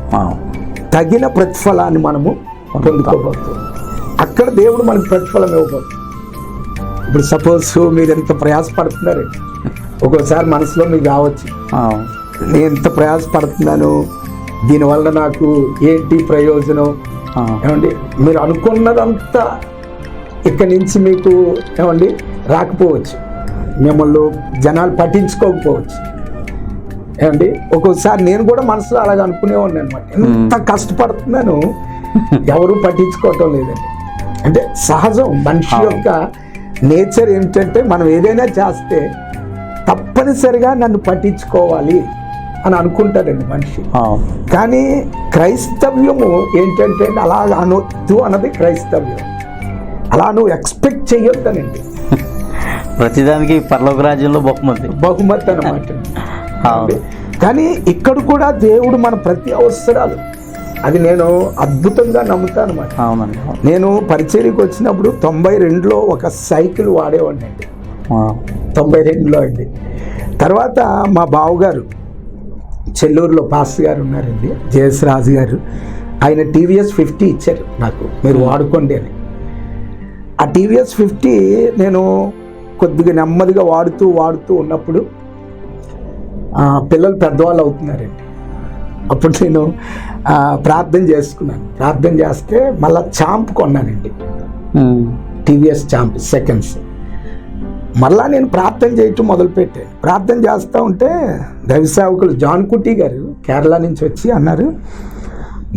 తగిన ప్రతిఫలాన్ని మనము పొందుకోబోతున్నాం. అక్కడ దేవుడు మనకు ప్రతిఫలం ఇవ్వబోతుంది. ఇప్పుడు సపోజ్ మీరు ఎంత ప్రయాసపడుతున్నారు, ఒక్కోసారి మనసులో మీకు కావచ్చు, నేను ఎంత ప్రయాసపడుతున్నాను, దీనివల్ల నాకు ఏంటి ప్రయోజనం. ఏమండి, మీరు అనుకున్నదంతా ఇక్కడి నుంచి మీకు ఏమండి రాకపోవచ్చు, మిమ్మల్ని జనాలు పట్టించుకోకపోవచ్చు. ఏమండి, ఒక్కోసారి నేను కూడా మనసులో అలాగ అనుకునేవాడిని అనమాట. ఎంత కష్టపడుతున్నాను, ఎవరు పట్టించుకోవటం లేదండి. అంటే సహజం, మనిషి యొక్క నేచర్ ఏంటంటే మనం ఏదైనా చేస్తే తప్పనిసరిగా నన్ను పట్టించుకోవాలి అని అనుకుంటారండి మనిషి. కానీ క్రైస్తవ్యము ఏంటంటే అలా అనొద్దు అన్నది క్రైస్తవ్యం. అలా నువ్వు ఎక్స్పెక్ట్ చెయ్యొద్దనండి. ప్రతిదానికి పరలోక రాజ్యంలో బహుమతి అన్నమాట. కానీ ఇక్కడ కూడా దేవుడు మన ప్రతి అవసరాలు, అది నేను అద్భుతంగా నమ్ముతాను అన్నమాట. నేను పరిచర్యకు వచ్చినప్పుడు 92లో ఒక సైకిల్ వాడేవాడిని అండి. 92లో అండి. తర్వాత మా బావగారు చెల్లూరులో పాస్టర్ గారు ఉన్నారండి, జేఎస్ రాజు గారు, ఆయన TVS 50 ఇచ్చారు నాకు, మీరు వాడుకోండి అని. ఆ TVS 50 నేను కొద్దిగా నెమ్మదిగా వాడుతూ ఉన్నప్పుడు పిల్లలు పెద్దవాళ్ళు అవుతున్నారండి. అప్పుడు నేను ప్రార్థన చేసుకున్నాను. ప్రార్థన చేస్తే మళ్ళీ చాంప్ కొన్నానండి, టీవీఎస్ చాంప్ సెకండ్స్. మళ్ళా నేను ప్రార్థన చేయటం మొదలుపెట్టాను. ప్రార్థన చేస్తూ ఉంటే దైవ సేవకులు జాన్ కుట్టి గారు కేరళ నుంచి వచ్చి అన్నారు,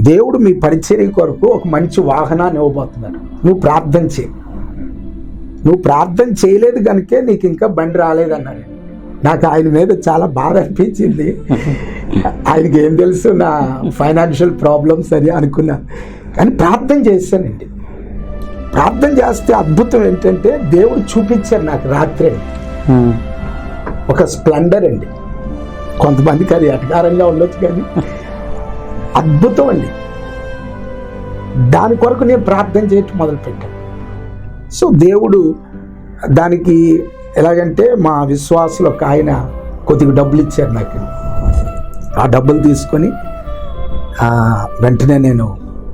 దేవుడు మీ పరిచర్య కొరకు ఒక మంచి వాహనాన్ని ఇవ్వబోతున్నాడు, నువ్వు ప్రార్థన చేయి. నువ్వు ప్రార్థన చేయలేదు కనుకే నీకు ఇంకా బండి రాలేదన్నారు. నాకు ఆయన మీద చాలా బాధ అనిపించింది. ఆయనకి ఏం తెలుసు నా ఫైనాన్షియల్ ప్రాబ్లమ్స్ అని అనుకున్నా. కానీ ప్రార్థన చేశానండి. ప్రార్థన చేస్తే అద్భుతం ఏంటంటే దేవుడు చూపించారు నాకు రాత్రి ఒక స్ప్లెండర్ అండి. కొంతమందికి అది అటకారంగా ఉండొచ్చు కానీ అద్భుతం అండి. దాని కొరకు నేను ప్రార్థన చేయటం మొదలుపెట్టాను. సో దేవుడు దానికి ఎలాగంటే మా విశ్వాసులు ఒక ఆయన కొద్దిగా డబ్బులు ఇచ్చారు నాకు. ఆ డబ్బులు తీసుకొని వెంటనే నేను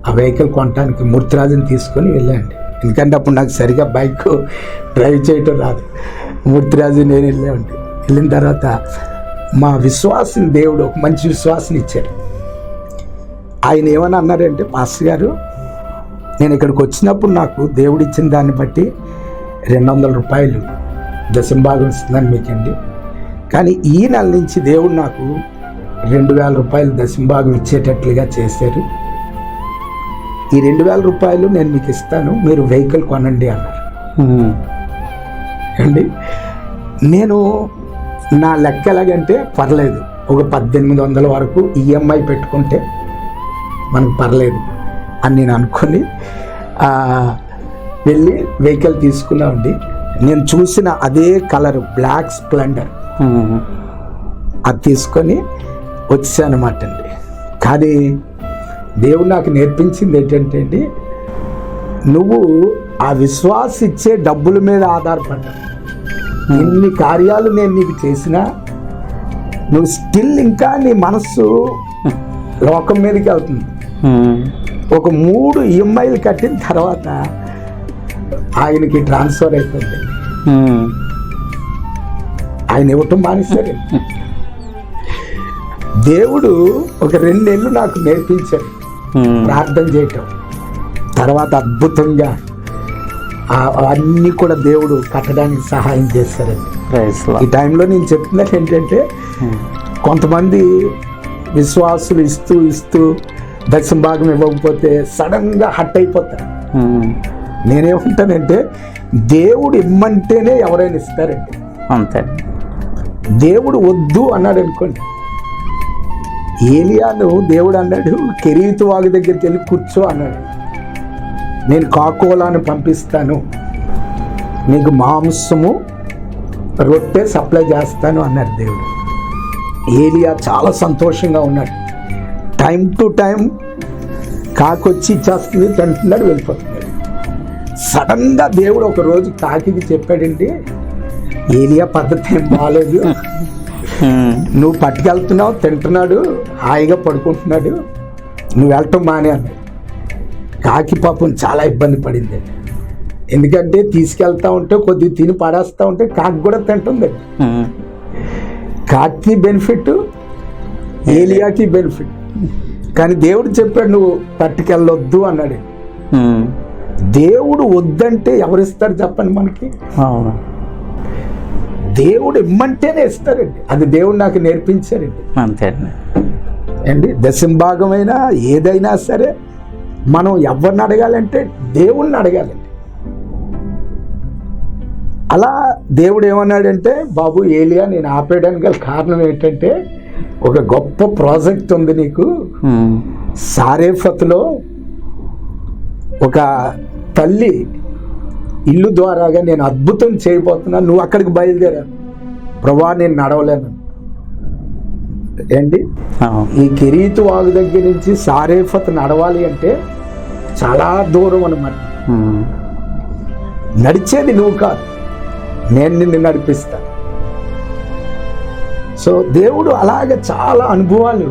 ఆ వెహికల్ కొనడానికి మూర్తిరాజుని తీసుకొని వెళ్ళానండి. ఎందుకంటే అప్పుడు నాకు సరిగా బైక్ డ్రైవ్ చేయటం రాదు. మూర్తిరాజు నేను వెళ్ళామండి. వెళ్ళిన తర్వాత మా విశ్వాసిని దేవుడు ఒక మంచి విశ్వాసిని ఇచ్చారు. ఆయన ఏమని అన్నారంటే, మాస్టర్ గారు, నేను ఇక్కడికి వచ్చినప్పుడు నాకు దేవుడు ఇచ్చిన దాన్ని బట్టి 200 రూపాయలు దశంభాగం ఇస్తుందని మీకండి, కానీ ఈ నెల నుంచి దేవుడు నాకు 2000 రూపాయలు దశంభాగం ఇచ్చేటట్లుగా చేశారు. ఈ 2000 రూపాయలు నేను మీకు ఇస్తాను, మీరు వెహికల్ కొనండి అన్నారు అండి. నేను నా లెక్క ఎలాగంటే పర్లేదు, ఒక 1800 వరకు ఈఎంఐ పెట్టుకుంటే మనకు పర్లేదు అని నేను అనుకొని వెళ్ళి వెహికల్ తీసుకున్నామండి. నేను చూసిన అదే కలర్ బ్లాక్ స్ప్లెండర్ అది తీసుకొని వచ్చానమాట అండి. కానీ దేవుడు నాకు నేర్పించింది ఏంటంటే అండి, నువ్వు ఆ విశ్వాస ఇచ్చే డబ్బుల మీద ఆధారపడ్డా. ఇన్ని కార్యాలు నేను నీకు చేసినా నువ్వు స్టిల్ ఇంకా నీ మనస్సు లోకం మీదకి వెళ్తుంది. ఒక 3 ఈఎంఐలు కట్టిన తర్వాత ఆయనకి ట్రాన్స్ఫర్ అయిపోయింది. ఆయన ఇవ్వటం మానేశారు. దేవుడు ఒక 2 నెలలు నాకు నేర్పించాడు ప్రార్థన చేయటం. తర్వాత అద్భుతంగా అన్నీ కూడా దేవుడు కట్టడానికి సహాయం చేశారండి. ఈ టైంలో నేను చెప్తున్నాను ఏంటంటే, కొంతమంది విశ్వాసులు ఇస్తూ దశంభాగం ఇవ్వకపోతే సడన్గా హట్ అయిపోతారు. నేనేమంటానంటే, దేవుడు ఇమ్మంటేనే ఎవరైనా ఇస్తారండి. అంతే. దేవుడు వద్దు అన్నాడు అనుకోండి. ఏలియాను దేవుడు అన్నాడు, కెరీతు వాగు దగ్గరికి వెళ్ళి కూర్చో అన్నాడు. నేను కాకోలాను పంపిస్తాను, నీకు మాంసము రొట్టె సప్లై చేస్తాను అన్నాడు దేవుడు. ఏలియా చాలా సంతోషంగా ఉన్నాడు. టైం టు టైం కాకొచ్చి ఇచ్చేస్తుంది, తింటున్నాడు, వెళ్ళిపోతున్నాడు. సడన్గా దేవుడు ఒక రోజు కాకికి చెప్పాడండి, ఏలియా పద్ధతి ఏం బాగాలేదు, నువ్వు పట్టుకెళ్తున్నావు, తింటున్నాడు, హాయిగా పడుకుంటున్నాడు, నువ్వు వెళ్ళటం మానే అన్నాడు. కాకి పాపం చాలా ఇబ్బంది పడింది. ఎందుకంటే తీసుకెళ్తా ఉంటే కొద్దిగా తిని పడేస్తూ ఉంటే కాకి కూడా తింటుంది. కాకి బెనిఫిట్, ఏలియాకి బెనిఫిట్. కానీ దేవుడు చెప్పాడు నువ్వు పట్టుకెళ్ళొద్దు అన్నాడు. దేవుడు వద్దంటే ఎవరిస్తారు చెప్పండి మనకి? దేవుడు ఇమ్మంటేనే ఇస్తారండి. అది దేవుడు నాకు నేర్పించారండి. అంతే అండి. దశంభాగమైనా ఏదైనా సరే మనం ఎవరిని అడగాలంటే దేవుణ్ణి అడగాలండి. అలా దేవుడు ఏమన్నాడంటే, బాబు ఏలియా, నేను ఆపేయడానికి గల కారణం ఏంటంటే, ఒక గొప్ప ప్రాజెక్ట్ ఉంది నీకు. సారేఫత్లో ఒక తల్లి ఇల్లు ద్వారాగా నేను అద్భుతం చేయబోతున్నా, నువ్వు అక్కడికి బయలుదేరాను. ప్రభా, నేను నడవలేను ఏంటి. ఈ కెరీతు వాగు దగ్గర నుంచి సారేఫత్ నడవాలి అంటే చాలా దూరం అన్నమాట. నడిచేది నువ్వు కాదు, నేను నిన్ను నడిపిస్తా. సో దేవుడు అలాగే చాలా అనుభవాలు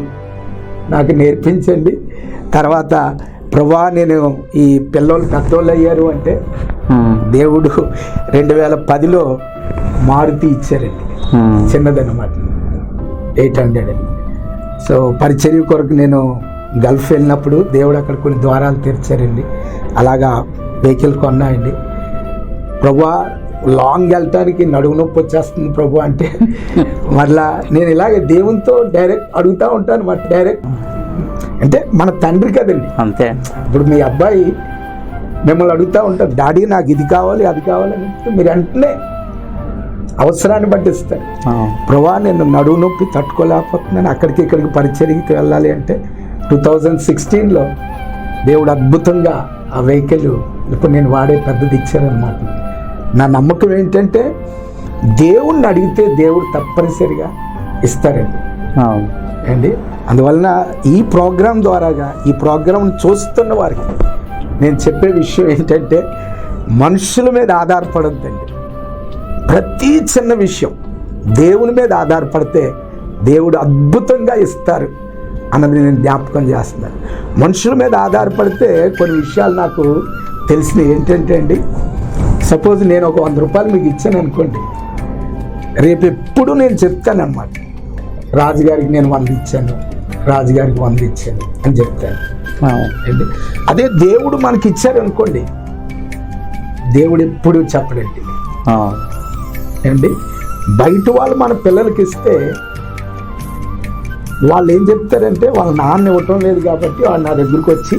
నాకు నేర్పించండి. తర్వాత ప్రభా, నేను ఈ పిల్లలు పెద్దోళ్ళు అయ్యారు అంటే దేవుడు 2010లో మారుతి ఇచ్చారండి, చిన్నదన్నమాట, 800. సో పరిచర్య కొరకు నేను గల్ఫ్ వెళ్ళినప్పుడు దేవుడు అక్కడ కొన్ని ద్వారాలు తెరిచారండి. అలాగా వెహికల్ కొన్నాయండి. ప్రభువా లాంగ్ వెళ్ళటానికి నడుము నొప్పి వచ్చేస్తుంది ప్రభు అంటే మళ్ళా నేను ఇలాగే దేవునితో డైరెక్ట్ అడుగుతూ ఉంటాను మాట. డైరెక్ట్ అంటే మన తండ్రి కదండి. అంతే. ఇప్పుడు మీ అబ్బాయి మిమ్మల్ని అడుగుతూ ఉంటారు, డాడీ నాకు ఇది కావాలి అది కావాలని. మీరు వెంటనే అవసరాన్ని బట్టి ఇస్తారు. ప్రభా నేను నడువు నొప్పి తట్టుకోలేకపోతున్నాను, అక్కడికి ఇక్కడికి పరిచర్యకి వెళ్ళాలి అంటే 2016లో దేవుడు అద్భుతంగా ఆ వెహికల్ ఇప్పుడు నేను వాడే పెద్దది ఇచ్చారనమాట. నా నమ్మకం ఏంటంటే దేవుణ్ణి అడిగితే దేవుడు తప్పనిసరిగా ఇస్తారండి అండి. అందువలన ఈ ప్రోగ్రాం ద్వారాగా ఈ ప్రోగ్రాం చూస్తున్న వారికి నేను చెప్పే విషయం ఏంటంటే మనుషుల మీద ఆధారపడొద్దండి. ప్రతి చిన్న విషయం దేవుని మీద ఆధారపడితే దేవుడు అద్భుతంగా ఇస్తారు అన్నది నేను జ్ఞాపకం చేస్తున్నాను. మనుషుల మీద ఆధారపడితే కొన్ని విషయాలు నాకు తెలిసినవి ఏంటంటే అండి, సపోజ్ నేను ఒక 100 రూపాయలు మీకు ఇచ్చాను అనుకోండి, రేపు ఎప్పుడు నేను చెప్తాను అన్నమాట, రాజుగారికి నేను 100 ఇచ్చాను, రాజుగారికి 100 ఇచ్చాను అని చెప్తాను అండి. అదే దేవుడు మనకి ఇచ్చారు అనుకోండి, దేవుడు ఎప్పుడు చెప్పడండి అండి. బయట వాళ్ళు మన పిల్లలకి ఇస్తే వాళ్ళు ఏం చెప్తారంటే వాళ్ళ నాన్న ఇవ్వటం లేదు కాబట్టి వాళ్ళు నా దగ్గరికి వచ్చి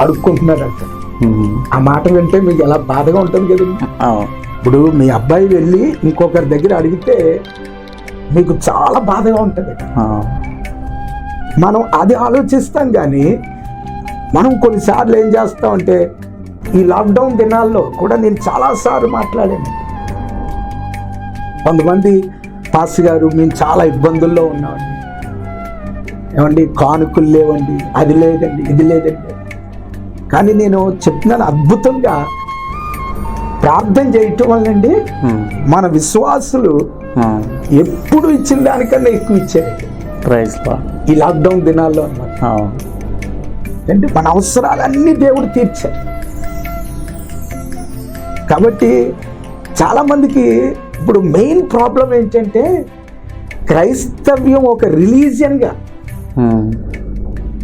అడుక్కుంటున్నారంట. ఆ మాట వింటే మీకు ఎలా బాధగా ఉంటుంది కదండి. ఇప్పుడు మీ అబ్బాయి వెళ్ళి ఇంకొకరి దగ్గర అడిగితే మీకు చాలా బాధగా ఉంటుంది. మనం అది ఆలోచిస్తాం, కానీ మనం కొన్నిసార్లు ఏం చేస్తామంటే ఈ లాక్డౌన్ దినాల్లో కూడా నేను చాలాసార్లు మాట్లాడాను. కొంతమంది పాస్ గారు మేము చాలా ఇబ్బందుల్లో ఉన్నామండి, ఏమండి కానుకలు లేవండి, అది లేదండి ఇది లేదండి. కానీ నేను చెప్తున్నాను, అద్భుతంగా ప్రార్థన చేయటం వల్లండి మన విశ్వాసులు ఎప్పుడు ఇచ్చిన దానికన్నా ఎక్కువ ఇచ్చారండి ఈ లాక్డౌన్ దినాల్లో అన్నమాట. అంటే మన అవసరాలన్నీ దేవుడు తీర్చారు. కాబట్టి చాలామందికి ఇప్పుడు మెయిన్ ప్రాబ్లం ఏంటంటే క్రైస్తవ్యం ఒక రిలీజియన్గా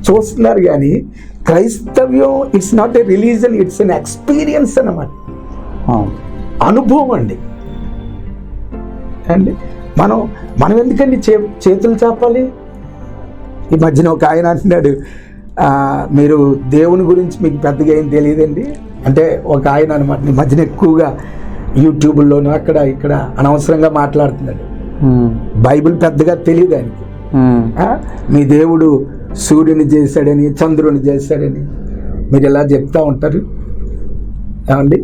చూస్తున్నారు, కానీ క్రైస్తవ్యం it's not a religion, it's an experience అన్నమాట. అనుభవం అండి. మనం ఎందుకండి చేతులు చాపాలి? ఈ మధ్యన ఒక ఆయన అంటున్నాడు, మీరు దేవుని గురించి మీకు పెద్దగా ఏం తెలియదండి అంటే ఒక ఆయన అనమాట. ఈ మధ్యన ఎక్కువగా యూట్యూబ్లోను అక్కడ ఇక్కడ అనవసరంగా మాట్లాడుతున్నాడు. బైబిల్ పెద్దగా తెలియదు ఆయనకి. మీ దేవుడు సూర్యుని చేశాడని చంద్రుని చేశాడని మీరు ఎలా చెప్తా ఉంటారు ఏమండి,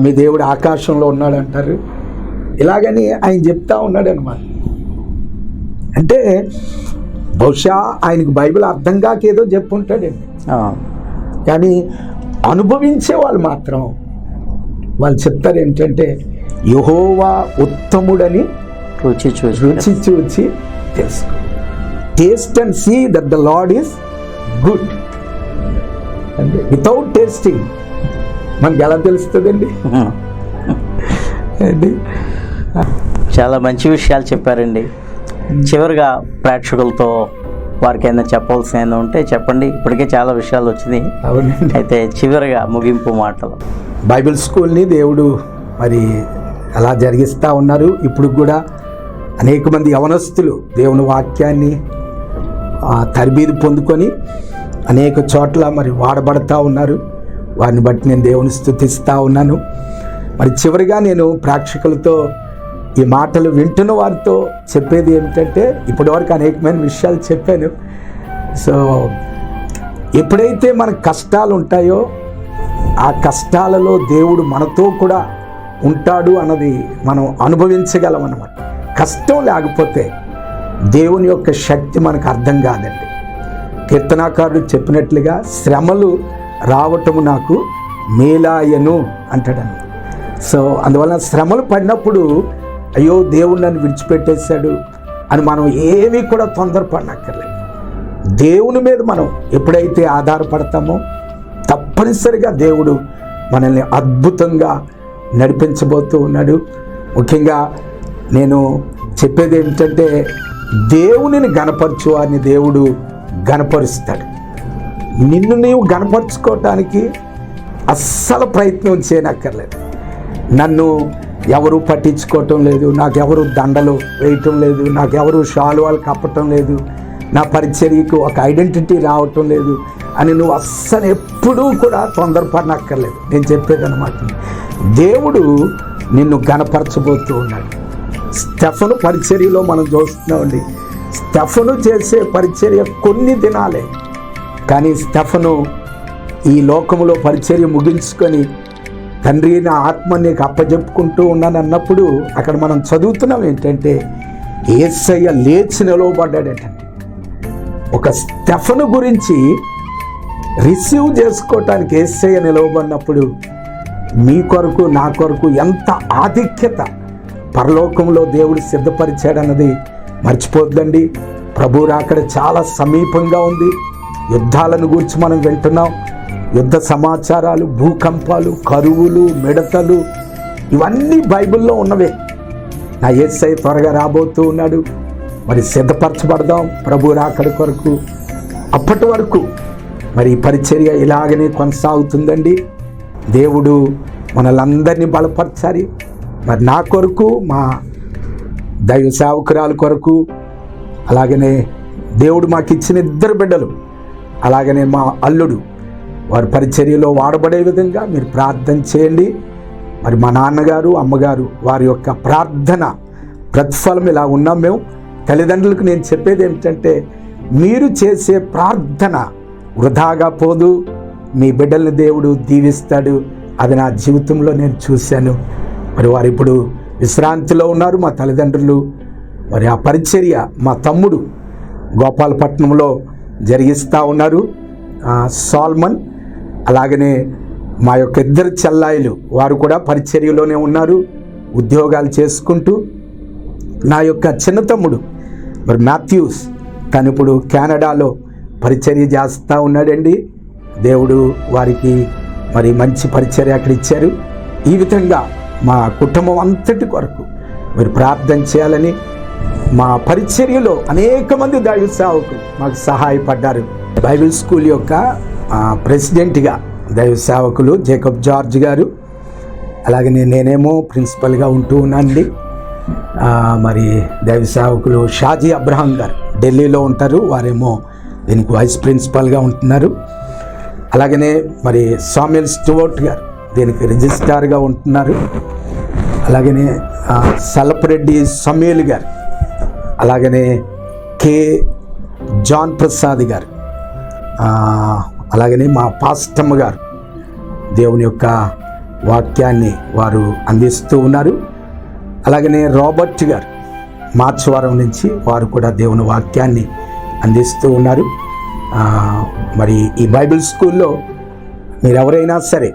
మీ దేవుడు ఆకాశంలో ఉన్నాడు అంటారు, ఇలాగని ఆయన చెప్తా ఉన్నాడు అనమాట. అంటే బహుశా ఆయనకు బైబిల్ అర్థం కాకేదో చెప్పుంటాడండి. కానీ అనుభవించే వాళ్ళు మాత్రం వాళ్ళు చెప్తారు ఏంటంటే యెహోవా ఉత్తముడని రుచి చూచి తెలుసుకో. Taste and see that the Lord is good. అంటే వితౌట్ టేస్టింగ్ మనకి ఎలా తెలుస్తుందండి? చాలా మంచి విషయాలు చెప్పారండి. చివరిగా ప్రేక్షకులతో వారికి ఏమైనా చెప్పాల్సిన ఉంటే చెప్పండి. ఇప్పటికే చాలా విషయాలు వచ్చినాయి. అయితే చివరిగా ముగింపు మాటలు. బైబిల్ స్కూల్ని దేవుడు మరి అలా జరిగిస్తూ ఉన్నారు. ఇప్పుడు కూడా అనేక మంది యవనస్తులు దేవుని వాక్యాన్ని తరబీదు పొందుకొని అనేక చోట్ల మరి వాడబడతా ఉన్నారు. వారిని బట్టి నేను దేవుని స్తుతిస్తూ ఉన్నాను. మరి చివరిగా నేను ప్రేక్షకులతో ఈ మాటలు వింటున్న వారితో చెప్పేది ఏమిటంటే, ఇప్పటివరకు అనేకమైన విషయాలు చెప్పాను. సో ఎప్పుడైతే మనకు కష్టాలు ఉంటాయో ఆ కష్టాలలో దేవుడు మనతో కూడా ఉంటాడు అన్నది మనం అనుభవించగలం అన్నమాట. కష్టం లేకపోతే దేవుని యొక్క శక్తి మనకు అర్థం కాదండి. కీర్తనాకారుడు చెప్పినట్లుగా శ్రమలు రావటము నాకు మేలాయను అంటాడని. సో అందువల్ల శ్రమలు పడినప్పుడు అయ్యో దేవుడు నన్ను విడిచిపెట్టేశాడు అని మనం ఏమీ కూడా తొందరపడనక్కర్లేదు. దేవుని మీద మనం ఎప్పుడైతే ఆధారపడతామో తప్పనిసరిగా దేవుడు మనల్ని అద్భుతంగా నడిపించబోతూ ఉన్నాడు. ముఖ్యంగా నేను చెప్పేది ఏమిటంటే దేవునిని గనపరచు వారిని దేవుడు గనపరుస్తాడు. నిన్ను నీవు గనపరుచుకోవటానికి అస్సలు ప్రయత్నం చేయనక్కర్లేదు. నన్ను ఎవరు పట్టించుకోవటం లేదు, నాకెవరు దండలు వేయటం లేదు, నాకెవరు శాలువాలు కప్పటం లేదు, నా పరిచర్యకు ఒక ఐడెంటిటీ రావటం లేదు అని నువ్వు అస్సలు ఎప్పుడూ కూడా తొందరపడనక్కర్లేదు. నేను చెప్పేదన్నమాట, దేవుడు నిన్ను గనపరచబోతూ ఉన్నాడు. స్టెఫను పరిచర్యలో మనం చూస్తున్నామండి. స్టెఫను చేసే పరిచర్య కొన్ని దినాలే, కానీ స్టెఫను ఈ లోకములో పరిచర్య ముగించుకొని తండ్రి నా ఆత్మ నీకు అప్పజెప్పుకుంటూ ఉన్నాను అన్నప్పుడు అక్కడ మనం చదువుతున్నాం ఏంటంటే యేసయ్య లేచి నిలవబడ్డాడటండి. ఒక స్టెఫను గురించి రిసీవ్ చేసుకోవటానికి యేసయ్య నిలవబడినప్పుడు మీ కొరకు నా కొరకు ఎంత ఆధిక్యత పరలోకంలో దేవుడు సిద్ధపరిచాడన్నది మర్చిపోద్దండి. ప్రభు రాకడ చాలా సమీపంగా ఉంది. యుద్ధాలను గురించి మనం వింటున్నాం. యుద్ధ సమాచారాలు, భూకంపాలు, కరువులు, మిడతలు ఇవన్నీ బైబిల్లో ఉన్నవే. నా యేసయ్య త్వరగా రాబోతూ ఉన్నాడు. మరి సిద్ధపరచబడదాం ప్రభు రాకడ కొరకు. అప్పటి వరకు మరి పరిచర్య ఇలాగనే కొనసాగుతుందండి. దేవుడు మనలందరినీ బలపరచాలి. మరి నా కొరకు, మా దైవ సేవకురాలు కొరకు, అలాగనే దేవుడు మాకు ఇచ్చిన 2 బిడ్డలు, అలాగనే మా అల్లుడు వారి పరిచర్యలో వాడబడే విధంగా మీరు ప్రార్థన చేయండి. మరి మా నాన్నగారు, అమ్మగారు వారి యొక్క ప్రార్థన ప్రతిఫలం ఇలా ఉన్నాం మేము. తల్లిదండ్రులకు నేను చెప్పేది ఏమిటంటే, మీరు చేసే ప్రార్థన వృధాగా పోదు. మీ బిడ్డల్ని దేవుడు దీవిస్తాడు. అది నా జీవితంలో నేను చూశాను. మరి వారు ఇప్పుడు విశ్రాంతిలో ఉన్నారు. మా తల్లిదండ్రులు మరి ఆ పరిచర్య మా తమ్ముడు గోపాలపట్నంలో జరిగిస్తూ ఉన్నారు, సాల్మన్. అలాగనే మా యొక్క 2 చెల్లాయిలు వారు కూడా పరిచర్యలోనే ఉన్నారు, ఉద్యోగాలు చేసుకుంటూ. నా యొక్క చిన్న తమ్ముడు మరి మాథ్యూస్, తను ఇప్పుడు కెనడాలో పరిచర్య చేస్తూ ఉన్నాడండి. దేవుడు వారికి మరి మంచి పరిచర్య అక్కడ ఇచ్చారు. ఈ విధంగా మా కుటుంబం అంతటి కొరకు మీరు ప్రార్థన చేయాలని, మా పరిచర్యలో అనేక మంది దైవ సేవకులు మాకు సహాయపడ్డారు. బైబిల్ స్కూల్ యొక్క ప్రెసిడెంట్గా దైవ సేవకులు జేకబ్ జార్జ్ గారు, అలాగే నేనేమో ప్రిన్సిపల్గా ఉంటూ ఉన్నానండి. మరి దైవ సేవకులు షాజీ అబ్రహాం గారు ఢిల్లీలో ఉంటారు, వారేమో దీనికి వైస్ ప్రిన్సిపల్గా ఉంటున్నారు. అలాగనే మరి సామ్యుయల్ స్టూవర్ట్ గారు దీనికి రిజిస్ట్రార్గా ఉంటున్నారు. అలాగనే సలపరెడ్డి సమీల్ గారు, అలాగనే కే జాన్ ప్రసాద్ గారు, అలాగనే మా పాస్టమ్మ గారు దేవుని యొక్క వాక్యాన్ని వారు అందిస్తూ ఉన్నారు. అలాగనే రాబర్ట్ గారు మార్చివారం నుంచి వారు కూడా దేవుని వాక్యాన్ని అందిస్తూ ఉన్నారు. మరి ఈ బైబిల్ స్కూల్లో మీరు ఎవరైనా సరే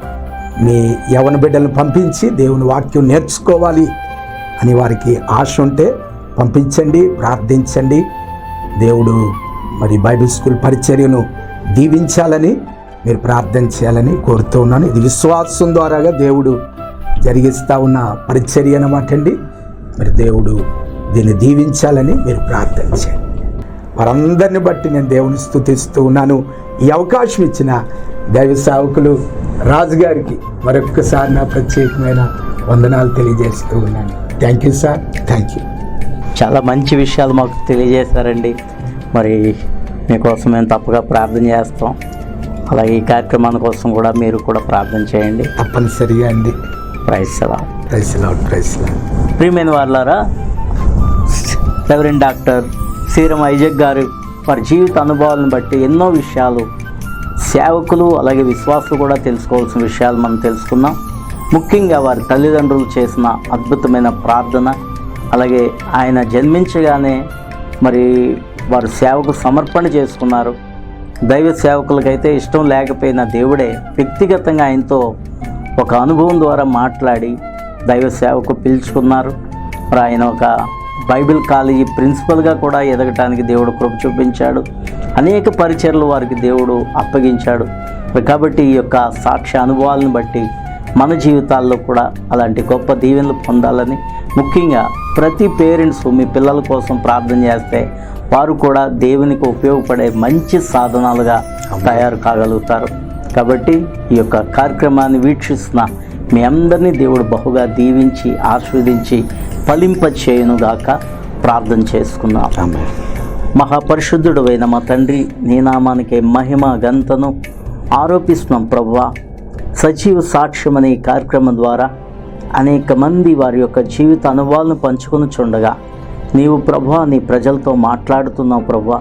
మీ యవ్వన బిడ్డలను పంపించి దేవుని వాక్యం నేర్చుకోవాలి అని వారికి ఆశ ఉంటే పంపించండి, ప్రార్థించండి. దేవుడు మరి బైబిల్ స్కూల్ పరిచర్యను దీవించాలని మీరు ప్రార్థన చేయాలని కోరుతూ ఉన్నాను. ఇది విశ్వాసం ద్వారాగా దేవుడు జరిగిస్తూ ఉన్న పరిచర్య అన్నమాట అండి. మరి దేవుడు దీన్ని దీవించాలని మీరు ప్రార్థన చేయండి. వారందరిని బట్టి నేను దేవుని స్తుతిస్తూ ఉన్నాను. ఈ అవకాశం ఇచ్చిన దైవ సేవకులు రాజుగారికి మరొక్కసారి నా ప్రత్యేకమైన వందనాలు తెలియజేస్తూ ఉన్నాను. Thank you sir, thank you. చాలా మంచి విషయాలు మాకు తెలియజేశారండి. మరి మీకోసం మేము తప్పగా ప్రార్థన చేస్తాం. అలాగే ఈ కార్యక్రమాల కోసం కూడా మీరు కూడా ప్రార్థన చేయండి. తప్పనిసరిగా అండి. Praise Lord. Praise Lord. Praise Lord. ప్రియమైన వారులారా, రెవరెండ్ డాక్టర్ సీరం ఐజక్ గారు వారి జీవిత అనుభవాలను బట్టి ఎన్నో విషయాలు సేవకులు అలాగే విశ్వాసులు కూడా తెలుసుకోవాల్సిన విషయాలు మనం తెలుసుకున్నాం. ముఖ్యంగా వారి తల్లిదండ్రులు చేసిన అద్భుతమైన ప్రార్థన, అలాగే ఆయన జన్మించగానే మరి వారు సేవకు సమర్పణ చేసుకున్నారు. దైవ సేవకులకైతే ఇష్టం లేకపోయినా దేవుడే వ్యక్తిగతంగా ఆయనతో ఒక అనుభవం ద్వారా మాట్లాడి దైవ సేవకు పిలుచుకున్నారు. మరి ఆయన ఒక బైబిల్ కాలేజీ ప్రిన్సిపల్గా కూడా ఎదగటానికి దేవుడు కృప చూపించాడు. అనేక పరిచర్లు వారికి దేవుడు అప్పగించాడు. కాబట్టి ఈ యొక్క సాక్ష్య అనుభవాలను బట్టి మన జీవితాల్లో కూడా అలాంటి గొప్ప దీవెనలు పొందాలని, ముఖ్యంగా ప్రతి పేరెంట్స్ మీ పిల్లల కోసం ప్రార్థన చేస్తే వారు కూడా దేవునికి ఉపయోగపడే మంచి సాధనాలుగా తయారు కాగలుగుతారు. కాబట్టి ఈ యొక్క కార్యక్రమాన్ని వీక్షిస్తున్న మీ అందరినీ దేవుడు బహుగా దీవించి ఆశీర్వదించి ఫలింప చేయునుగాక. ప్రార్థన చేసుకుందాం. ఆమేన్. మహాపరిశుద్ధుడైన మా తండ్రి, నీ నామానికి మహిమ ఘనతను ఆరోపిస్తున్నాం ప్రభువా. సజీవ సాక్ష్యం అనే ఈ కార్యక్రమం ద్వారా అనేక మంది వారి యొక్క జీవిత అనుభవాలను పంచుకొని చుండగా నీవు ప్రభువా నీ ప్రజలతో మాట్లాడుతున్నావు ప్రభువా.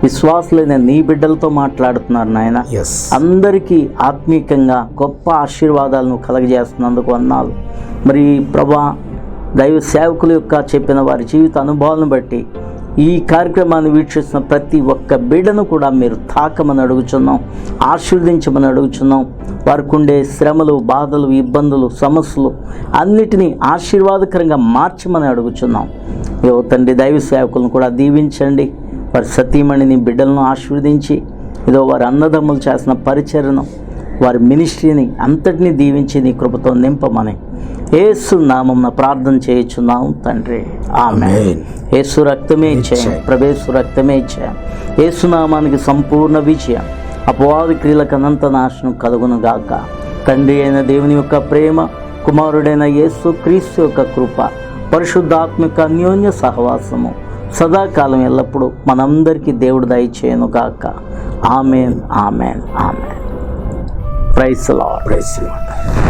విశ్వాసులైన నీ బిడ్డలతో మాట్లాడుతున్నారు నాయన. Yes. అందరికీ ఆత్మీయంగా గొప్ప ఆశీర్వాదాలను కలగజేస్తున్నందుకు వందనాలు. మరి ప్రభువా, దైవ సేవకుల యొక్క చెప్పిన వారి జీవిత అనుభవాలను బట్టి ఈ కార్యక్రమాన్ని వీక్షిస్తున్న ప్రతి ఒక్క బిడ్డను కూడా మీరు తాకమని అడుగుచున్నాం, ఆశీర్వదించమని అడుగుచున్నాం. వారికి ఉండే శ్రమలు, బాధలు, ఇబ్బందులు, సమస్యలు అన్నిటినీ ఆశీర్వాదకరంగా మార్చమని అడుగుచున్నాం. యో తండ్రి, దైవ సేవకులను కూడా దీవించండి. వారి సతీమణిని, బిడ్డలను ఆశీర్వదించి ఏదో వారి అన్నదమ్ములు చేసిన పరిచర్యను, వారి మినిస్ట్రీని అంతటినీ దీవించి నీ కృపతో నింపమని యేసు నామమున ప్రార్థన చేయుచున్నాం తండ్రి. ఆమేన్. యేసు రక్తమే ఇచ్చాం, ప్రభేసు రక్తమే ఇచ్చాం. యేసు నామానికి సంపూర్ణ విజయం, అపవాది క్రియలకు అనంత నాశనం కలుగును గాక. తండ్రి అయిన దేవుని యొక్క ప్రేమ, కుమారుడైన యేసు క్రీస్తు యొక్క కృప, పరిశుద్ధాత్మిక అన్యోన్య సహవాసము సదాకాలం ఎల్లప్పుడూ మనందరికీ దేవుడు దయచేయను గాక. Amen, amen, amen. Praise the Lord. Praise the Lord.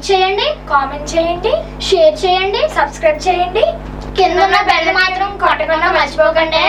Like చేయండి, కామెంట్ చేయండి, షేర్ చేయండి, సబ్స్క్రైబ్ చేయండి. కింద ఉన్న బెల్ మాత్రం కొట్టకుండా మర్చిపోకండి.